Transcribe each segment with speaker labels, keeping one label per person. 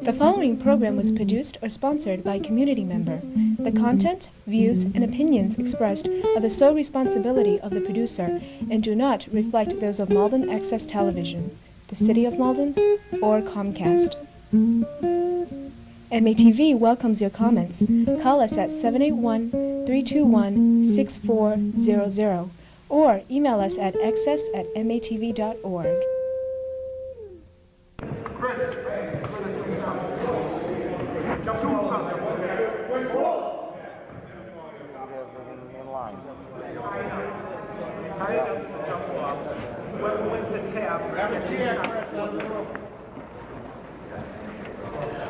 Speaker 1: The following program was produced or sponsored by a community member. The content, views, and opinions expressed are the sole responsibility of the producer and do not reflect those of Malden Access Television, the City of Malden, or Comcast. MATV welcomes your comments. Call us at 781-321-6400 or email us at access@matv.org.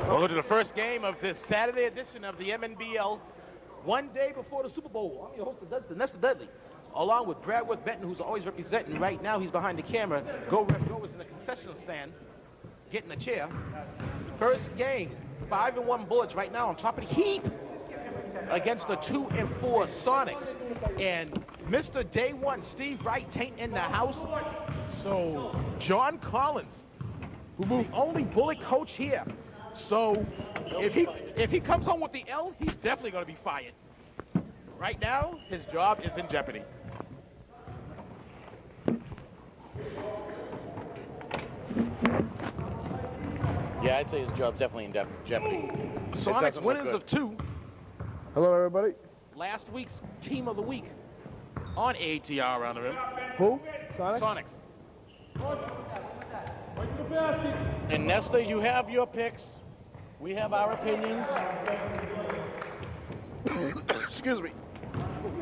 Speaker 2: Welcome to the first game of this Saturday edition of the MNBL. One day before the Super Bowl, I'm your host, Nesta Dudley, along with Bradworth Benton, who's always representing. Right now, he's behind the camera. Go Ref Go is in the concessional stand, getting a chair. First game, 5-1 Bullets right now on top of the heap against the 2-4 Sonics. And Mr. Day One, Steve Wright, ain't in the house. So John Collins, who moved only Bullet coach here. So if he comes home with the L, he's definitely going to be fired. Right now, his job is in jeopardy.
Speaker 3: Yeah, I'd say his job's definitely in jeopardy.
Speaker 2: Sonics winners of 2.
Speaker 4: Hello, everybody.
Speaker 2: Last week's team of the week on ATR around the rim.
Speaker 4: Who? Sonic?
Speaker 2: Sonics.
Speaker 3: And Nesta, you have your picks. We have our opinions.
Speaker 2: Excuse me.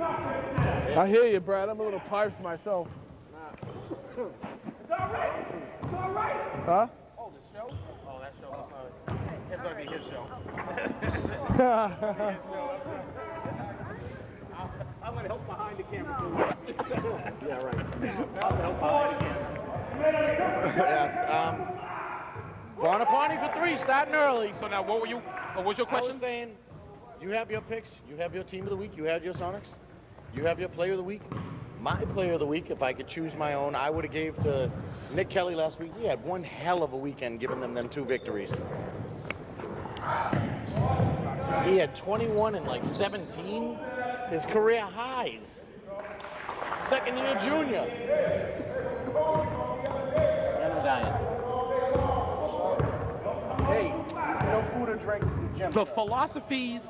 Speaker 4: I hear you, Brad. I'm a little tired for myself.
Speaker 2: It's all right. It's all right.
Speaker 4: Huh?
Speaker 2: Oh, the show? Oh, that show. It's going to be his show. I'm going to help behind the camera.
Speaker 3: Yeah, right.
Speaker 2: I'm going to help behind the camera.
Speaker 3: Yes. Bonaparte for 3, starting early.
Speaker 2: So now, what was your
Speaker 3: I
Speaker 2: question?
Speaker 3: was saying, you have your picks, you have your team of the week, you have your Sonics, you have your player of the week. My player of the week, if I could choose my own, I would have gave to Nick Kelly last week. He had one hell of a weekend giving them 2 victories. He had 21 and like 17, his career highs. Second-year junior. And I'm dying. Hey, no food or drink.
Speaker 2: The philosophies,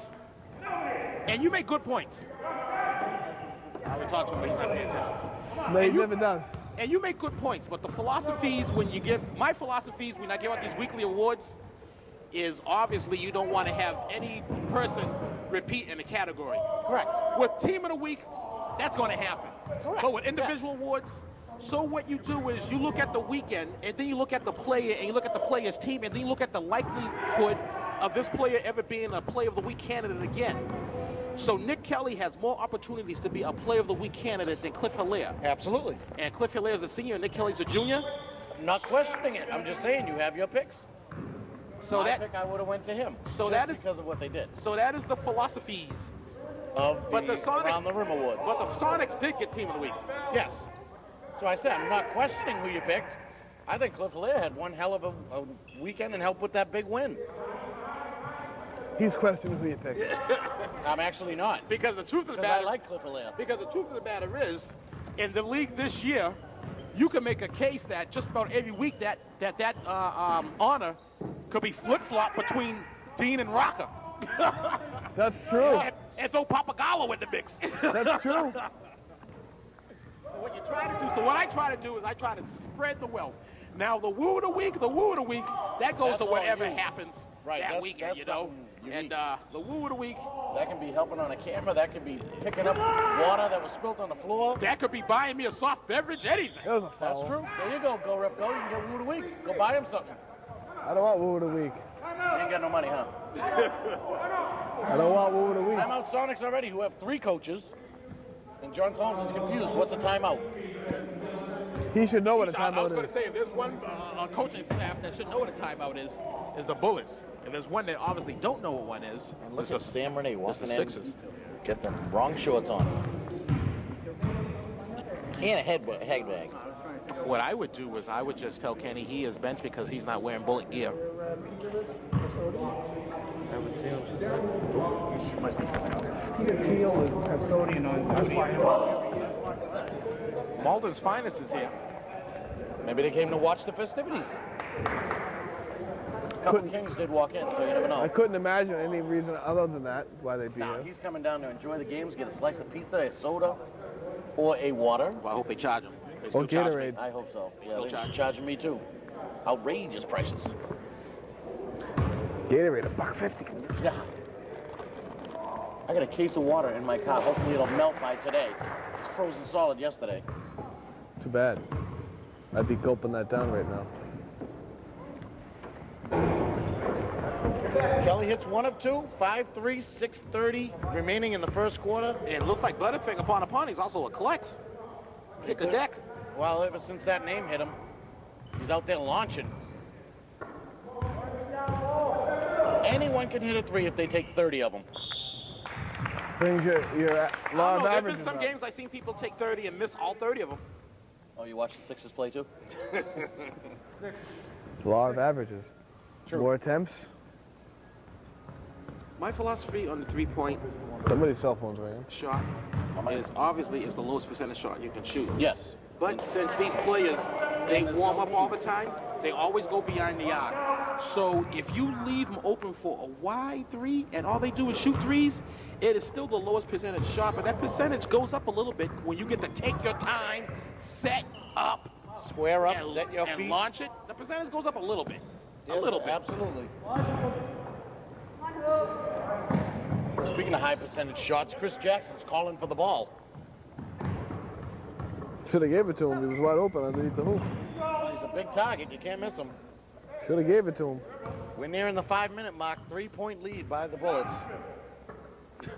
Speaker 2: and you make good points. I would talk to him, but he's not paying attention.
Speaker 4: No, he never does.
Speaker 2: And you make good points, but the philosophies when you give, my philosophies when I give out these weekly awards is obviously you don't want to have any person repeat in a category.
Speaker 3: Correct.
Speaker 2: With team of the week, that's going to happen.
Speaker 3: Correct.
Speaker 2: But with individual awards, so what you do is you look at the weekend, and then you look at the player, and you look at the player's team, and then you look at the likelihood of this player ever being a player of the week candidate again. So Nick Kelly has more opportunities to be a player of the week candidate than Cliff Hilaire.
Speaker 3: Absolutely.
Speaker 2: And Cliff Hilaire is a senior, and Nick Kelly's a junior.
Speaker 3: I'm not questioning it. I'm just saying you have your picks.
Speaker 2: So
Speaker 3: My
Speaker 2: that
Speaker 3: pick, I would have went to him.
Speaker 2: So
Speaker 3: just
Speaker 2: that is
Speaker 3: because of what they did.
Speaker 2: So that is the philosophies.
Speaker 3: Of
Speaker 2: But the Sonics,
Speaker 3: Around the Rim Awards.
Speaker 2: But the Sonics did get team of the week.
Speaker 3: Yes. So I said I'm not questioning who you picked. I think Cliff Hilaire had one hell of a weekend and helped with that big win.
Speaker 4: He's questioning who you picked.
Speaker 3: I'm actually not.
Speaker 2: Because the truth of the
Speaker 3: Because I
Speaker 2: matter,
Speaker 3: like Cliff Hilaire.
Speaker 2: because the truth of the matter is, in the league this year, you can make a case that just about every week that honor could be flip-flop between Dean and Rocker.
Speaker 4: That's true.
Speaker 2: And throw Papagallo in the mix.
Speaker 4: That's true.
Speaker 2: What you try to do, so what I try to do is I try to spread the wealth. Now the woo of the week, that goes
Speaker 3: That's
Speaker 2: to
Speaker 3: all
Speaker 2: whatever
Speaker 3: you.
Speaker 2: happens
Speaker 3: Right,
Speaker 2: that
Speaker 3: that's-
Speaker 2: weekend,
Speaker 3: that's
Speaker 2: you know.
Speaker 3: something unique.
Speaker 2: And the woo of the week,
Speaker 3: That can be helping on a camera. That could be picking up water that was spilled on the floor.
Speaker 2: that could be buying me a soft beverage, anything.
Speaker 4: That was a
Speaker 3: That's
Speaker 4: foul.
Speaker 3: true. There you go, Go Ref Go. You can get Woo of the Week. Go buy him something.
Speaker 4: I don't want Woo of the Week.
Speaker 3: You ain't got no money, huh?
Speaker 4: I don't want Woo of the Week.
Speaker 3: Timeout Sonics already, who have 3 coaches. And John Collins is confused. What's a timeout?
Speaker 4: He should know what a
Speaker 2: I was
Speaker 4: timeout
Speaker 2: going
Speaker 4: is.
Speaker 2: to say, if there's one coaching staff that should know what a timeout is the Bullets. And there's one that obviously don't know what one is.
Speaker 3: And look
Speaker 2: It's
Speaker 3: at
Speaker 2: the-
Speaker 3: Sam Renee walking
Speaker 2: the
Speaker 3: in.
Speaker 2: Sixers.
Speaker 3: Get the wrong shorts on. And a head bag.
Speaker 2: What I would do is I would just tell Kenny he is benched because he's not wearing bullet gear.
Speaker 5: Peter Thiel is custodian on duty.
Speaker 2: Malden's finest is here.
Speaker 3: Maybe they came to watch the festivities. A couple Kings did walk in, so you never know.
Speaker 4: I couldn't imagine any reason other than that why they'd be
Speaker 3: No,
Speaker 4: here.
Speaker 3: he's coming down to enjoy the games, get a slice of pizza, a soda, or a water.
Speaker 2: Well, I hope they charge him. They
Speaker 4: Or
Speaker 2: still charge me.
Speaker 4: Gatorade.
Speaker 3: I hope so. Yeah,
Speaker 2: Still
Speaker 3: they're charging me too. Outrageous prices.
Speaker 4: Gatorade, $1.50.
Speaker 3: Yeah. I got a case of water in my car. Hopefully it'll melt by today. It's frozen solid yesterday.
Speaker 4: Too bad. I'd be gulping that down right now.
Speaker 3: Kelly hits 1 of 2, 5-3, 6:30 remaining in the first quarter.
Speaker 2: And it looks like Butterfinger upon he's also a collect. Hit the deck.
Speaker 3: Well, ever since that name hit him, he's out there launching. Anyone can hit a 3 if they take 30 of them.
Speaker 4: Brings your law of
Speaker 2: There's
Speaker 4: averages
Speaker 2: been some
Speaker 4: up.
Speaker 2: games I've seen people take 30 and miss all 30 of them.
Speaker 3: Oh, you watch the Sixers play too?
Speaker 4: Law of averages.
Speaker 3: True.
Speaker 4: More attempts.
Speaker 2: My philosophy on the three-point
Speaker 4: Somebody's cell phone's ringing.
Speaker 2: shot is obviously the lowest percentage shot you can shoot.
Speaker 3: Yes.
Speaker 2: But since these players, they warm up all the time, they always go behind the arc. So if you leave them open for a wide 3 and all they do is shoot 3s, it is still the lowest percentage shot, but that percentage goes up a little bit when you get to take your time, set up,
Speaker 3: Square up,
Speaker 2: and,
Speaker 3: set your
Speaker 2: and
Speaker 3: feet.
Speaker 2: launch it. The percentage goes up a little bit.
Speaker 3: Yes,
Speaker 2: A little bit.
Speaker 3: Absolutely. Speaking of high percentage shots, Chris Jackson's calling for the ball.
Speaker 4: Should have gave it to him. He was wide open underneath the hoop.
Speaker 3: He's a big target. You can't miss him.
Speaker 4: Should have gave it to him.
Speaker 3: We're nearing the 5-minute mark. 3-point lead by the Bullets.
Speaker 2: You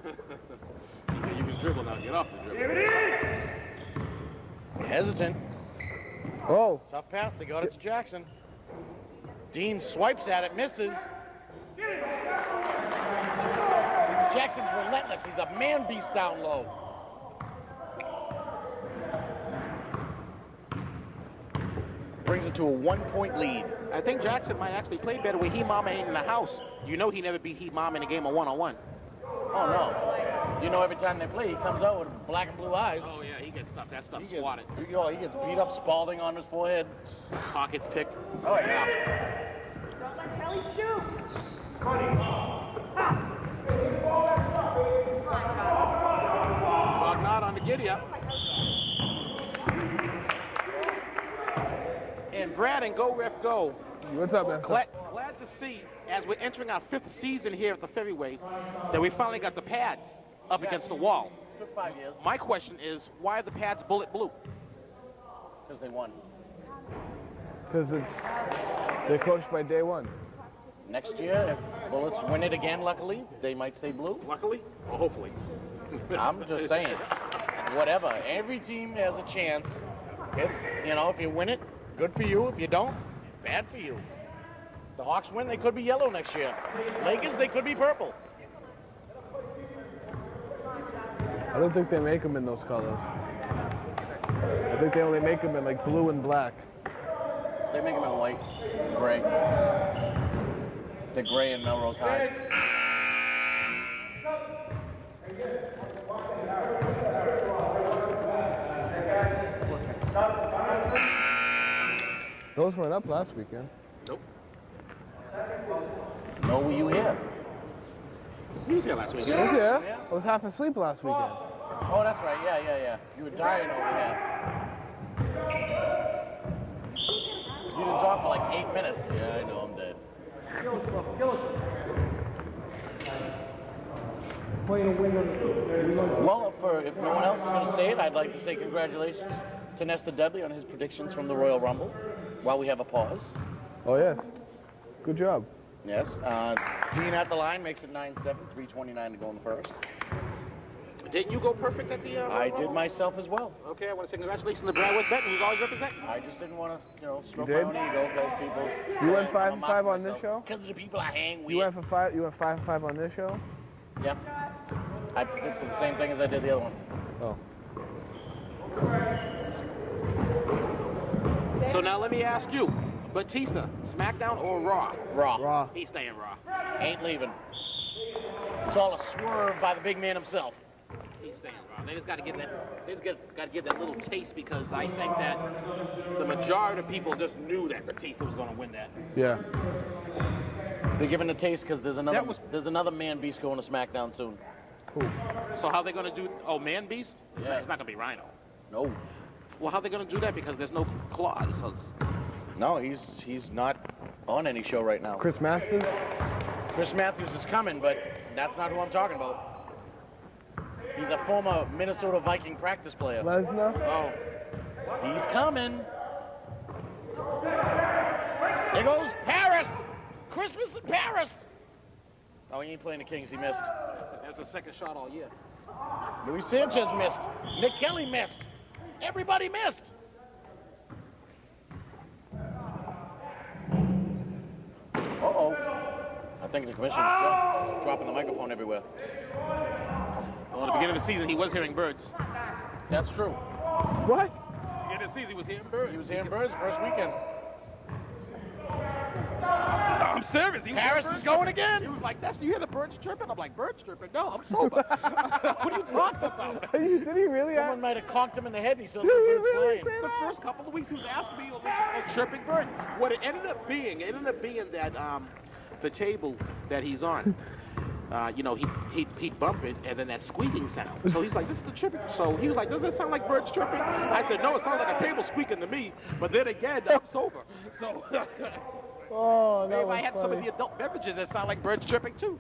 Speaker 2: can dribble now. Get off the dribble.
Speaker 3: Hesitant.
Speaker 4: Oh,
Speaker 3: Tough pass. They got it to Jackson. Dean swipes at it, misses. Jackson's relentless. He's a man beast down low. Brings it to a 1-point lead.
Speaker 2: I think Jackson might actually play better with Heat Mama ain't in the house. You know he never beat Heat Mama in a game of one-on-one.
Speaker 3: Oh, no. You know, every time they play, he comes out with black and blue eyes.
Speaker 2: Oh, yeah, he gets stuff. That stuff
Speaker 3: He gets,
Speaker 2: swatted.
Speaker 3: he gets beat up, Spalding on his forehead.
Speaker 2: Pockets picked.
Speaker 3: Oh, yeah.
Speaker 6: Don't let Kelly shoot.
Speaker 2: Bognar on the giddy-up. And Brad and Go Ref Go.
Speaker 4: what's up, man?
Speaker 2: Glad to see, as we're entering our 5th season here at the Featherweight, that we finally got the pads up against the wall.
Speaker 3: Took 5 years.
Speaker 2: My question is, why are the pads bullet blue?
Speaker 3: Because they won.
Speaker 4: Because they're coached by day one.
Speaker 3: Next year, if Bullets win it again, luckily, they might stay blue.
Speaker 2: Luckily, or hopefully?
Speaker 3: I'm just saying. Whatever. Every team has a chance. It's, if you win it, good for you. If you don't, bad for you. The Hawks win, they could be yellow next year. Lakers, they could be purple.
Speaker 4: I don't think they make them in those colors. I think they only make them in like blue and black.
Speaker 3: They make them in white, gray. The gray in Melrose High.
Speaker 4: Those weren't up last weekend.
Speaker 2: Nope.
Speaker 3: No, were you here?
Speaker 2: He was here last week.
Speaker 4: I was here. I was half asleep last weekend.
Speaker 3: Oh, that's right. Yeah. You were dying over here. You didn't talk for like 8 minutes. Yeah, I know, I'm dead. Well, if no one else is going to say it, I'd like to say congratulations to Nestor Dudley on his predictions from the Royal Rumble while we have a pause.
Speaker 4: Oh, yes. Good job.
Speaker 3: Yes. Dean at the line makes it 9-7, 3:29 to go in the first.
Speaker 2: Didn't you go perfect at the
Speaker 3: I did myself as well.
Speaker 2: Okay, I want to say congratulations to Brad with Benton, who's always representing.
Speaker 3: I just didn't want to, stroke
Speaker 4: You
Speaker 3: my
Speaker 4: did?
Speaker 3: own ego because people.
Speaker 4: You went 5 for 5 on this show?
Speaker 3: Because of the people I hang with.
Speaker 4: You went 5 for 5 on this show?
Speaker 3: Yeah. I did the same thing as I did the other one.
Speaker 4: Oh.
Speaker 2: So now let me ask you, Batista, SmackDown or Raw?
Speaker 3: Raw.
Speaker 4: Raw.
Speaker 2: He's staying Raw.
Speaker 3: Ain't leaving. It's all a swerve by the big man himself.
Speaker 2: He's staying Raw. They just got to get that. They just got to get that little taste because I think that the majority of people just knew that Batista was going to win that.
Speaker 4: Yeah.
Speaker 3: They're giving the taste because there's another man beast going to SmackDown soon.
Speaker 4: Cool.
Speaker 2: So how they going to do? Oh, Man Beast?
Speaker 3: Yeah.
Speaker 2: It's not going to be Rhino.
Speaker 3: No.
Speaker 2: Well, how they going to do that? Because there's no claws. So
Speaker 3: No, he's not on any show right now.
Speaker 4: Chris Masters?
Speaker 3: Chris Matthews is coming, but that's not who I'm talking about. He's a former Minnesota Viking practice player.
Speaker 4: Lesnar?
Speaker 3: Oh, he's coming. There goes Paris. Christmas in Paris. Oh, he ain't playing the Kings. He missed.
Speaker 2: that's the second shot all year.
Speaker 3: Luis Sanchez missed. Nick Kelly missed. Everybody missed. Uh-oh. I think the commissioner's dropping the microphone everywhere.
Speaker 2: Well, at the beginning of the season, he was hearing birds.
Speaker 3: That's true.
Speaker 4: What?
Speaker 2: At the beginning of the season, he was hearing birds.
Speaker 3: He was hearing birds first weekend.
Speaker 2: I'm serious. He was
Speaker 3: Harris
Speaker 2: hearing
Speaker 3: is
Speaker 2: birds
Speaker 3: going
Speaker 2: chirping.
Speaker 3: again.
Speaker 2: He was like, "Do you hear the birds chirping?" I'm like, "Birds chirping? No, I'm sober." What are you talking about?
Speaker 4: Did he really
Speaker 3: Someone might have conked him in the head and he saw the
Speaker 4: Did he
Speaker 3: birds
Speaker 4: really
Speaker 3: flying.
Speaker 2: The first couple of weeks, he was asking me a chirping bird. What it ended up being that the table that he's on, he'd bump it, and then that squeaking sound. So he's like, "This is the chirping." So he was like, "Does that sound like birds chirping?" I said, "No, it sounds like a table squeaking to me." But then again, I'm sober. So
Speaker 4: Oh, that
Speaker 2: if
Speaker 4: was
Speaker 2: I had some of
Speaker 4: funny.
Speaker 2: the adult beverages, it sounded like birds chirping too.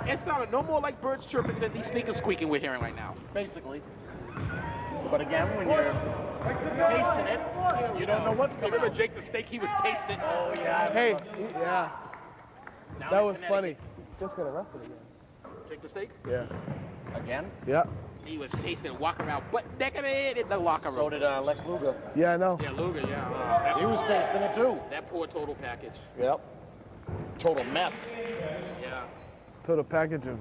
Speaker 2: It sounded no more like birds chirping than these sneakers squeaking we're hearing right now.
Speaker 3: Basically. But again, when you're tasting it, you don't know what's coming
Speaker 2: Remember
Speaker 3: out.
Speaker 2: Jake the Snake? He was tasting.
Speaker 3: Oh, yeah.
Speaker 4: Hey, yeah.
Speaker 3: Now
Speaker 4: That
Speaker 3: in
Speaker 4: was funny.
Speaker 3: Connecticut.
Speaker 4: Just got arrested again.
Speaker 2: Jake the Snake?
Speaker 4: Yeah.
Speaker 3: Again?
Speaker 4: Yeah.
Speaker 2: He was tasting, walking around butt naked in the locker room.
Speaker 3: So did Lex Luger.
Speaker 4: Yeah, I know.
Speaker 2: Yeah, Luger, yeah.
Speaker 3: He was tasting it too.
Speaker 2: That poor total package.
Speaker 3: Yep. Total mess.
Speaker 2: Yeah.
Speaker 4: Total package of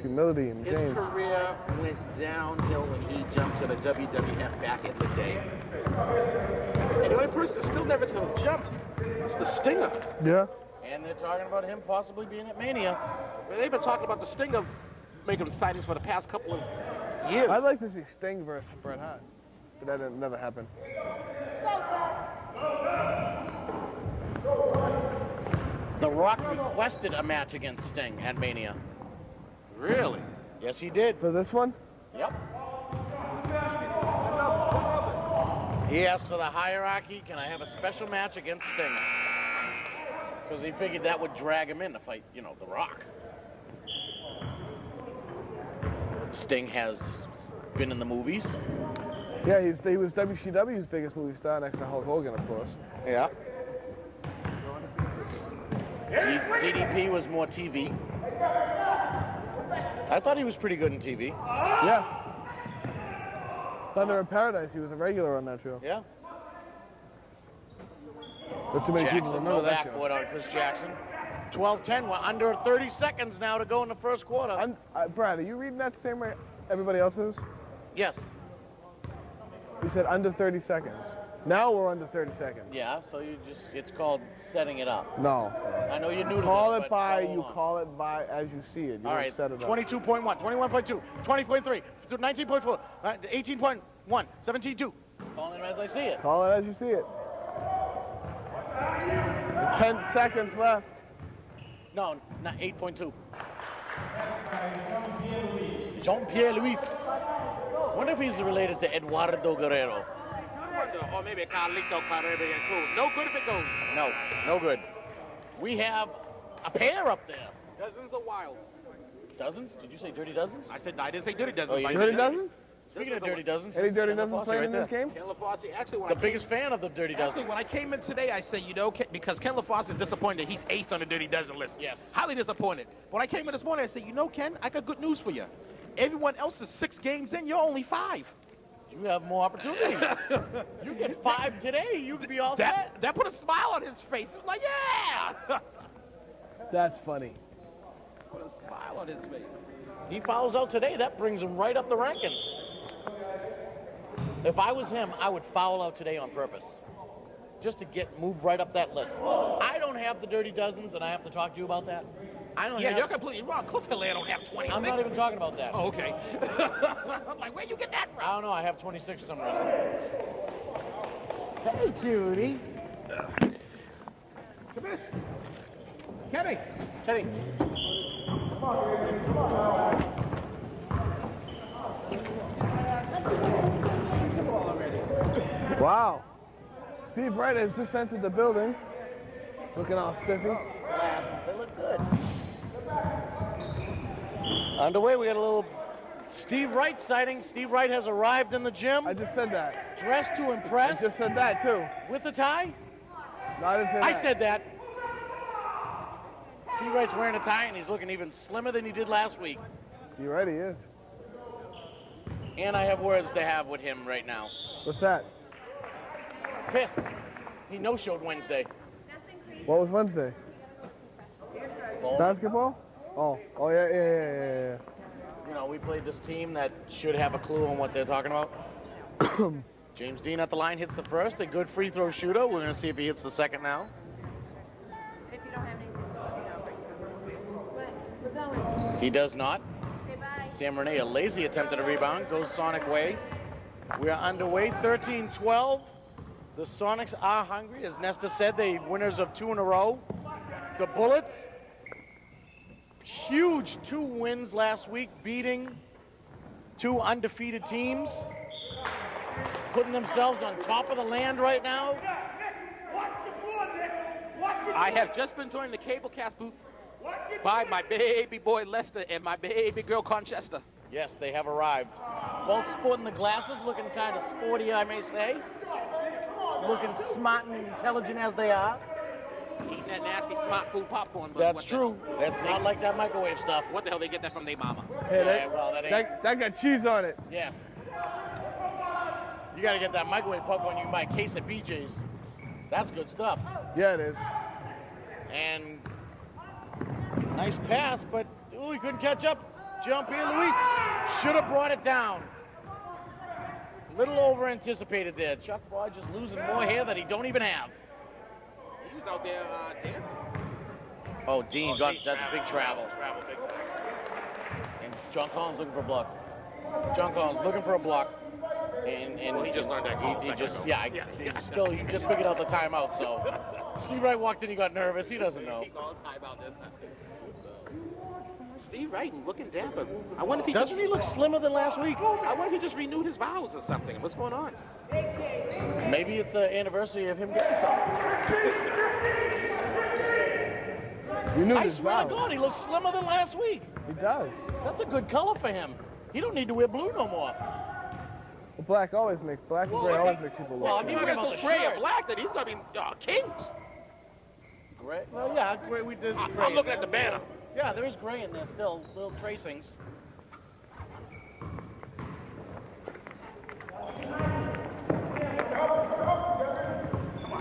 Speaker 4: humility and
Speaker 2: His
Speaker 4: game.
Speaker 2: career went downhill when he jumped to the WWF back in the day. And the only person that still never to have jumped is the Stinger.
Speaker 4: Yeah.
Speaker 3: And they're talking about him possibly being at Mania.
Speaker 2: Well, they've been talking about the Stinger making sightings for the past couple of years.
Speaker 4: I'd like to see Sting versus Bret Hart, but that didn't never happen.
Speaker 3: The Rock requested a match against Sting at Mania.
Speaker 2: Really?
Speaker 3: Yes, he did.
Speaker 4: For this one?
Speaker 3: Yep. He asked for the hierarchy, can I have a special match against Sting? Because he figured that would drag him in to fight, The Rock. Sting has been in the movies.
Speaker 4: Yeah, he was WCW's biggest movie star next to Hulk Hogan, of course.
Speaker 3: Yeah. DDP was more TV. I thought he was pretty good in TV.
Speaker 4: Yeah. Thunder in Paradise, he was a regular on that show.
Speaker 3: Yeah.
Speaker 4: But too many people
Speaker 3: Jackson,
Speaker 4: remember
Speaker 3: no
Speaker 4: that show.
Speaker 3: backboard on Chris Jackson. 12-10, we're under 30 seconds now to go in the first quarter.
Speaker 4: Brad, are you reading that the same way everybody else is?
Speaker 3: Yes.
Speaker 4: You said under 30 seconds. Now we're under 30 seconds.
Speaker 3: Yeah, so it's called setting it up.
Speaker 4: No.
Speaker 3: I know you're new to
Speaker 4: Call
Speaker 3: this,
Speaker 4: it
Speaker 3: but
Speaker 4: by,
Speaker 3: follow
Speaker 4: you
Speaker 3: along.
Speaker 4: call it by as you see it. You
Speaker 3: All
Speaker 4: don't
Speaker 3: right,
Speaker 4: set it up.
Speaker 3: 22.1, 21.2, 20.3, 19.4, 18.1, 17.2. Calling it as I see it.
Speaker 4: Call it as you see it. 10 seconds left.
Speaker 3: No, not 8.2. Jean-Pierre Louis. Wonder if he's related to Eduardo Guerrero.
Speaker 2: Or maybe Carlito Caribbean Crew. No good if it goes.
Speaker 3: No, no good. We have a pair up there.
Speaker 2: Dozens of wilds.
Speaker 3: Dozens? Did you say dirty dozens?
Speaker 2: I didn't say dirty dozens.
Speaker 3: Oh, you
Speaker 2: I
Speaker 3: did?
Speaker 2: said
Speaker 4: Dirty Dozen?
Speaker 3: Speaking of dirty dozens,
Speaker 4: Any Dirty
Speaker 3: Ken
Speaker 4: Dozens
Speaker 3: LaFosse
Speaker 4: playing
Speaker 3: right
Speaker 4: in this
Speaker 3: there.
Speaker 4: game?
Speaker 2: Ken LaFosse, actually, when
Speaker 3: The
Speaker 2: I
Speaker 3: biggest fan of the dirty
Speaker 2: Actually,
Speaker 3: dozen.
Speaker 2: when I came in today, I said, because Ken LaFosse is disappointed that he's 8th on the Dirty Dozen list.
Speaker 3: Yes.
Speaker 2: Highly disappointed. When I came in this morning, I said, Ken, I got good news for you. Everyone else is 6 games in, you're only 5.
Speaker 3: You have more opportunity. You get 5 today, you could be all set.
Speaker 2: That put a smile on his face. He was like, yeah!
Speaker 4: That's funny.
Speaker 2: Put a smile on his face.
Speaker 3: He fouls out today, that brings him right up the rankings. If I was him, I would foul out today on purpose. just to move right up that list. I don't have the Dirty Dozens, and I have to talk to you about that. I don't have.
Speaker 2: You're completely wrong. Cliff Hilaire don't have 26.
Speaker 3: I'm not even talking about that.
Speaker 2: Oh, okay. I'm like, where'd you get that from?
Speaker 3: I don't know. I have 26 for some reason. Hey, cutie.
Speaker 2: Kevin.
Speaker 3: Teddy.
Speaker 4: Wow. Steve Wright has just entered the building. Looking all spiffy.
Speaker 3: They look good. Underway, we got a little Steve Wright sighting. Steve Wright has arrived in the gym.
Speaker 4: I just said that.
Speaker 3: Dressed to impress.
Speaker 4: I just said that too.
Speaker 3: With the tie?
Speaker 4: No, I didn't say
Speaker 3: I
Speaker 4: that.
Speaker 3: said that. Steve Wright's wearing a tie, and he's looking even slimmer than he did last week.
Speaker 4: You're right, he is.
Speaker 3: And I have words to have with him right now.
Speaker 4: What's that?
Speaker 3: Pissed. He no-showed Wednesday.
Speaker 4: What was Wednesday? Basketball? Oh, yeah.
Speaker 3: You know, we played this team that should have a clue on what they're talking about. James Dean at the line hits the first, a good free throw shooter. We're going to see if he hits the second now.
Speaker 6: If you don't have anything, we're going.
Speaker 3: He does not.
Speaker 6: Say bye.
Speaker 3: Sam Renee, a lazy attempt at a rebound, goes Sonic way. We are underway, 13-12. The Sonics are hungry. As Nesta said, they winners of 2 in a row. The Bullets, huge 2 wins last week, beating 2 undefeated teams. Putting themselves on top of the land right now.
Speaker 2: I have just been joined the cablecast booth by my baby boy Lester and my baby girl Conchester.
Speaker 3: Yes, they have arrived. Both sporting the glasses, looking kind of sporty, I may say. Looking smart and intelligent as they are.
Speaker 2: Eating that nasty smart food popcorn. But
Speaker 3: That's true. That's not like that microwave stuff.
Speaker 2: What the hell they get that from their mama?
Speaker 4: Hey,
Speaker 3: Yeah, well, that ain't.
Speaker 4: that got cheese on it.
Speaker 3: Yeah. You got to get that microwave popcorn. You can buy a case at BJ's. That's good stuff.
Speaker 4: Yeah, it is.
Speaker 3: And nice pass, but ooh, he couldn't catch up. Jump here, Luis. Should have brought it down. Little over anticipated there. Chuck Rogers losing more hair that he don't even have.
Speaker 2: He was out there dancing.
Speaker 3: Oh, Dean that's a big travel.
Speaker 2: Big time.
Speaker 3: And John Collins looking for a block. John Collins looking for a block. And
Speaker 2: He just learned that call.
Speaker 3: he just still you just figured out the timeout. So Steve Wright walked in, he got nervous. He doesn't know.
Speaker 2: He called timeout this time. Steve Wright looking dapper. I wonder if he
Speaker 3: Doesn't he look slimmer than last week?
Speaker 2: I wonder if he just renewed his vows or something. What's going on?
Speaker 3: Maybe it's the anniversary of him getting something.
Speaker 4: You knew
Speaker 3: I
Speaker 4: this
Speaker 3: swear to
Speaker 4: vow.
Speaker 3: God, he looks slimmer than last week.
Speaker 4: He does.
Speaker 3: That's a good color for him. He don't need to wear blue no more.
Speaker 4: Well, black and gray always make people look.
Speaker 3: Well,
Speaker 2: If he
Speaker 3: talking
Speaker 2: wears
Speaker 3: about
Speaker 2: those
Speaker 3: the
Speaker 2: gray
Speaker 3: shirt.
Speaker 2: or black, then he's going to be kings.
Speaker 3: Gray? Well, yeah, gray. There's gray.
Speaker 2: I'm looking at the banner.
Speaker 3: Yeah, there is gray in there still, little tracings.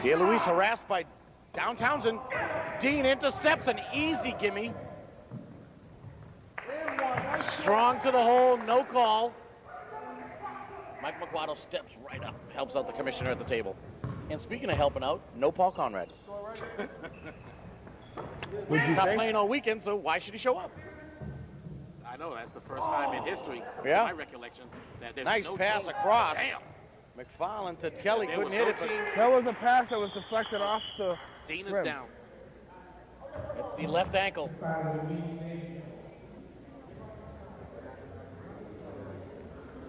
Speaker 3: Here, Luis harassed by Down Townsend. Dean intercepts an easy gimme. Strong to the hole, no call. Mike McQuaddle steps right up, helps out the commissioner at the table. And speaking of helping out, no Paul Conrad.
Speaker 4: Would you
Speaker 3: He's not
Speaker 4: think?
Speaker 3: playing all weekend, so why should he show up?
Speaker 2: I know, that's the first time in history,
Speaker 3: Yeah.
Speaker 2: in my recollection, that there's
Speaker 3: Nice
Speaker 2: no
Speaker 3: pass
Speaker 2: goal.
Speaker 3: across.
Speaker 2: Damn.
Speaker 3: McFarland to Kelly,
Speaker 2: There
Speaker 3: couldn't
Speaker 2: was
Speaker 3: hit
Speaker 2: no
Speaker 3: it. but
Speaker 2: team.
Speaker 4: That was a pass that was deflected off the
Speaker 2: Dean is
Speaker 4: rim.
Speaker 2: down.
Speaker 3: It's the left ankle.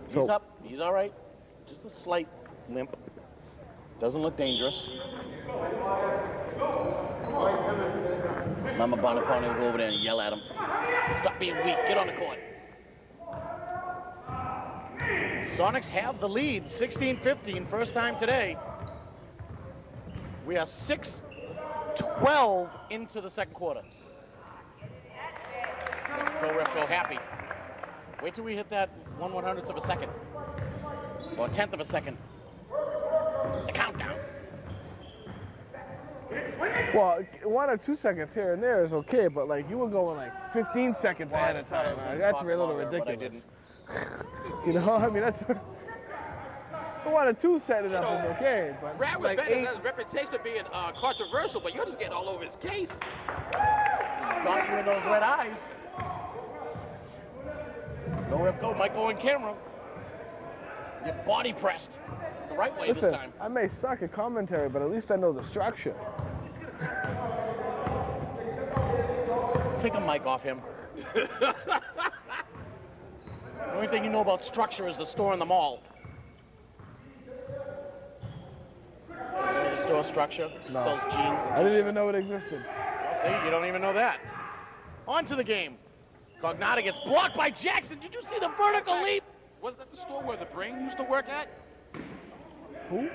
Speaker 3: He's
Speaker 4: So-
Speaker 3: up. He's all right. Just a slight limp. Doesn't look dangerous. Mama Bonapane will go over there and yell at him. Stop being weak. Get on the court. Sonics have the lead, 16-15, first time today. We are 6-12 into the second quarter. Pro ref go happy. Wait till we hit that 1/100th of a second. Or a 10th of a second. The countdown.
Speaker 4: Well, 1 or 2 seconds here and there is okay, but like you were going like 15 seconds ahead of time. Like, that's a little ridiculous.
Speaker 3: But I didn't.
Speaker 4: You know, I mean that's.
Speaker 3: But
Speaker 4: wanted to set it up, it's okay. But
Speaker 2: Brad
Speaker 4: like
Speaker 2: Bennett
Speaker 4: 8,
Speaker 2: has a reputation of being controversial, but you're just getting all over his case.
Speaker 3: Got you in those red eyes. Go, ref, go. Might go on camera. You're body pressed the right way
Speaker 4: listen,
Speaker 3: this time.
Speaker 4: I may suck at commentary, but at least I know the structure.
Speaker 3: Take a mic off him. The only thing you know about structure is the store in the mall. You know the store structure
Speaker 4: No.
Speaker 3: sells jeans.
Speaker 4: I didn't even know it existed.
Speaker 3: Well, see, you don't even know that. On to the game. Cognata gets blocked by Jackson. Did you see the vertical leap?
Speaker 2: Wasn't that the store where the Brain used to work at?
Speaker 4: Who?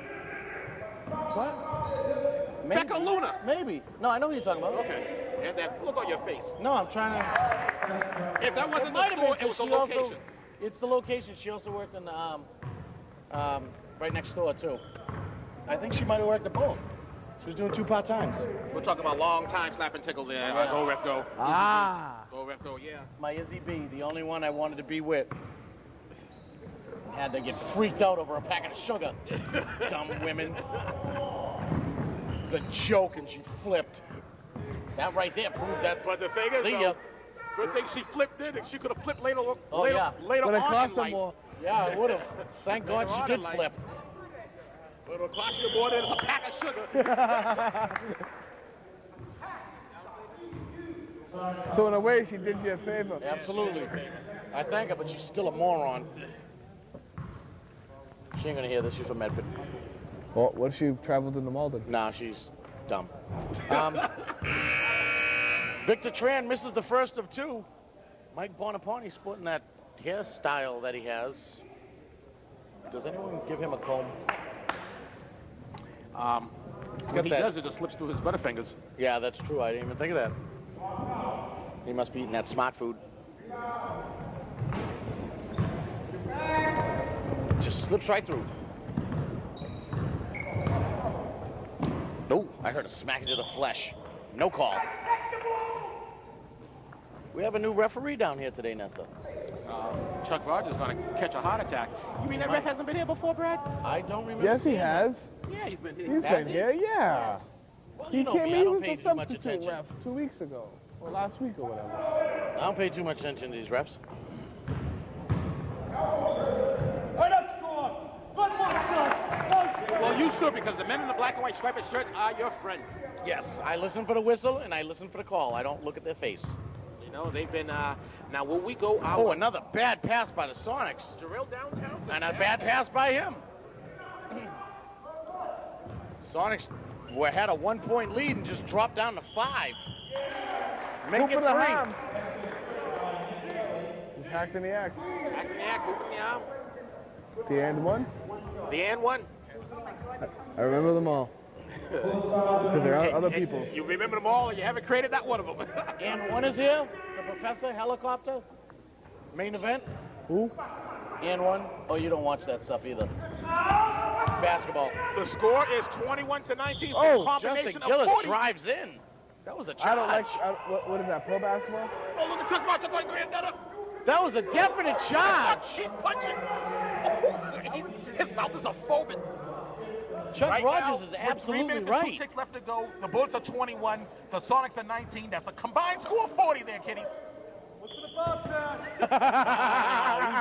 Speaker 3: What? Maybe.
Speaker 2: Becca Luna.
Speaker 3: Maybe. No, I know who you're talking about.
Speaker 2: Okay. And that look on your face.
Speaker 3: No, I'm trying to.
Speaker 2: If that wasn't the
Speaker 3: might have
Speaker 2: store,
Speaker 3: been,
Speaker 2: it was the
Speaker 3: 'cause she also-
Speaker 2: location.
Speaker 3: It's the location. She also worked in the right next door too. I think she might have worked at both. She was doing 2 part-times.
Speaker 2: We're talking about long time slap and tickle there.
Speaker 3: Yeah.
Speaker 2: Go, ref, go.
Speaker 4: Ah.
Speaker 2: Go, ref, go, yeah.
Speaker 3: My Izzy B, the only one I wanted to be with, had to get freaked out over a packet of sugar. Dumb women. It was a joke and she flipped. That right there proved that.
Speaker 2: But the thing is,
Speaker 3: See
Speaker 2: though,
Speaker 3: ya.
Speaker 2: good thing she flipped in, and she could have flipped later,
Speaker 3: Oh,
Speaker 2: later,
Speaker 3: yeah.
Speaker 2: later
Speaker 4: But it
Speaker 2: on
Speaker 4: cost
Speaker 2: in
Speaker 4: them
Speaker 2: life.
Speaker 4: more.
Speaker 3: Yeah, I would have. Thank God
Speaker 2: Later on
Speaker 3: she
Speaker 2: in
Speaker 3: did
Speaker 2: life.
Speaker 3: flip.
Speaker 2: But it'll cost you more than a pack of sugar.
Speaker 4: So in a way, she did you a favor.
Speaker 3: Absolutely. I thank her, but she's still a moron. She ain't gonna hear this. She's from Medford.
Speaker 4: Well, what if she traveled into Malden?
Speaker 3: Nah, she's dumb. Victor Tran misses the first of 2. Mike Bonaparte sporting that hairstyle that he has. Does anyone give him a comb?
Speaker 2: When he
Speaker 3: that-
Speaker 2: does, it just slips through his butterfingers.
Speaker 3: Yeah, that's true. I didn't even think of that. He must be eating that smart food. Just slips right through. No, I heard a smack into the flesh. No call. We have a new referee down here today, Nessa.
Speaker 2: Chuck Rogers is going to catch a heart attack. You mean that ref hasn't been here before, Brad?
Speaker 3: I don't remember.
Speaker 4: Yes, he
Speaker 3: seeing
Speaker 4: has.
Speaker 2: Yeah, he's been here.
Speaker 4: He's
Speaker 3: Has
Speaker 4: been
Speaker 3: he?
Speaker 4: here, yeah.
Speaker 3: Well,
Speaker 4: He
Speaker 3: you know
Speaker 4: came
Speaker 3: me,
Speaker 4: in,
Speaker 3: I
Speaker 4: he
Speaker 3: don't
Speaker 4: was
Speaker 3: pay
Speaker 4: the
Speaker 3: too much
Speaker 4: substitute
Speaker 3: attention.
Speaker 4: ref 2 weeks ago. Or last week or whatever.
Speaker 3: I don't pay too much attention to these refs.
Speaker 2: Well, you should, because the men in the black and white striped shirts are your friend.
Speaker 3: Yes, I listen for the whistle and I listen for the call. I don't look at their face.
Speaker 2: You know, they've been, now will we go out?
Speaker 3: Oh, another bad pass by the Sonics.
Speaker 2: Drill downtown?
Speaker 3: And a bad pass by him. Sonics had a 1-point lead and just dropped down to 5. Make
Speaker 4: Hoop
Speaker 3: it
Speaker 4: in the
Speaker 3: 3.
Speaker 4: ham. He's hacked in the act.
Speaker 2: Back in the act, moving the arm.
Speaker 4: The and one.
Speaker 2: The and one.
Speaker 4: I remember them all. Because there are other people.
Speaker 2: You remember them all, and you haven't created that one of them.
Speaker 3: And 1 is here. The Professor Helicopter. Main event.
Speaker 4: Who?
Speaker 3: And 1. Oh, you don't watch that stuff either. Basketball.
Speaker 2: The score is 21-19.
Speaker 3: Oh,
Speaker 2: combination
Speaker 3: Justin
Speaker 2: of
Speaker 3: Gillis
Speaker 2: 40.
Speaker 3: drives in. That was a charge.
Speaker 4: I don't like. What is that? Pro basketball?
Speaker 2: Oh, look at Chuck Rogers going to end up.
Speaker 3: That was a definite charge.
Speaker 2: He's punching. His mouth is a foaming.
Speaker 3: Chuck
Speaker 2: Right
Speaker 3: Rogers
Speaker 2: now,
Speaker 3: is
Speaker 2: with 3
Speaker 3: absolutely
Speaker 2: minutes and
Speaker 3: right.
Speaker 2: 2 ticks left to go. The Bullets are 21. The Sonics are 19. That's a combined score of 40 there, kiddies.
Speaker 3: Wow,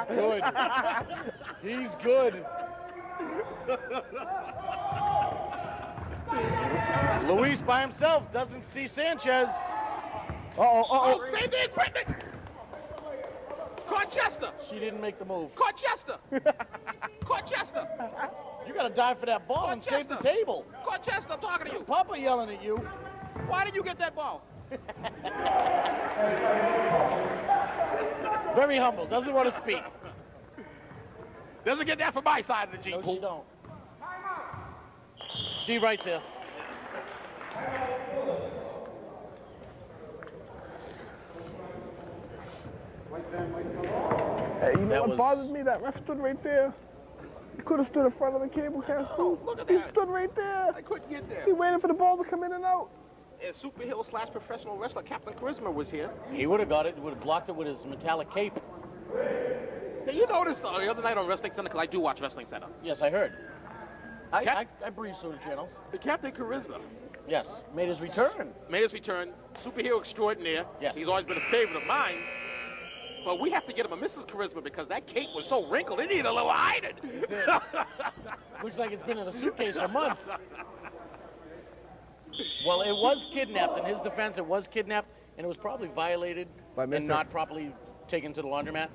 Speaker 3: he's good. He's good. Luis by himself doesn't see Sanchez.
Speaker 2: Oh, save the equipment. Corchester.
Speaker 3: She didn't make the move.
Speaker 2: Corchester. Corchester.
Speaker 3: You gotta dive for that ball and save the table.
Speaker 2: Corchester, I'm talking to you.
Speaker 3: Papa yelling at you.
Speaker 2: Why did you get that ball?
Speaker 3: Very humble, doesn't want to speak.
Speaker 2: Doesn't get that from my side of the Jeep.
Speaker 3: No, she don't. Steve Wright's here.
Speaker 4: Hey, you know
Speaker 3: That
Speaker 4: what
Speaker 3: was-
Speaker 4: bothered me? That ref stood right there. He could have stood in front of the cable cast too.
Speaker 2: Look at
Speaker 4: He
Speaker 2: that.
Speaker 4: stood right there.
Speaker 2: I couldn't get there.
Speaker 4: He waited for the ball to come in and out.
Speaker 2: And superhero / professional wrestler Captain Charisma was here.
Speaker 3: He would have got it. He would have blocked it with his metallic cape.
Speaker 2: Now, you noticed the other night on Wrestling Center, because I do watch Wrestling Center.
Speaker 3: Yes, I heard. I breeze through the channels.
Speaker 2: The Captain Charisma
Speaker 3: Yes, made his return.
Speaker 2: made his return. Superhero extraordinaire.
Speaker 3: Yes.
Speaker 2: He's always been a favorite of mine. But we have to get him a Mrs. Charisma because that cape was so wrinkled, it needed a little ironing.
Speaker 3: Looks like it's been in a suitcase for months. Well, it was kidnapped. In his defense, it was kidnapped, and it was probably violated
Speaker 4: By
Speaker 3: and
Speaker 4: Mr.
Speaker 3: not properly taken to the laundromat.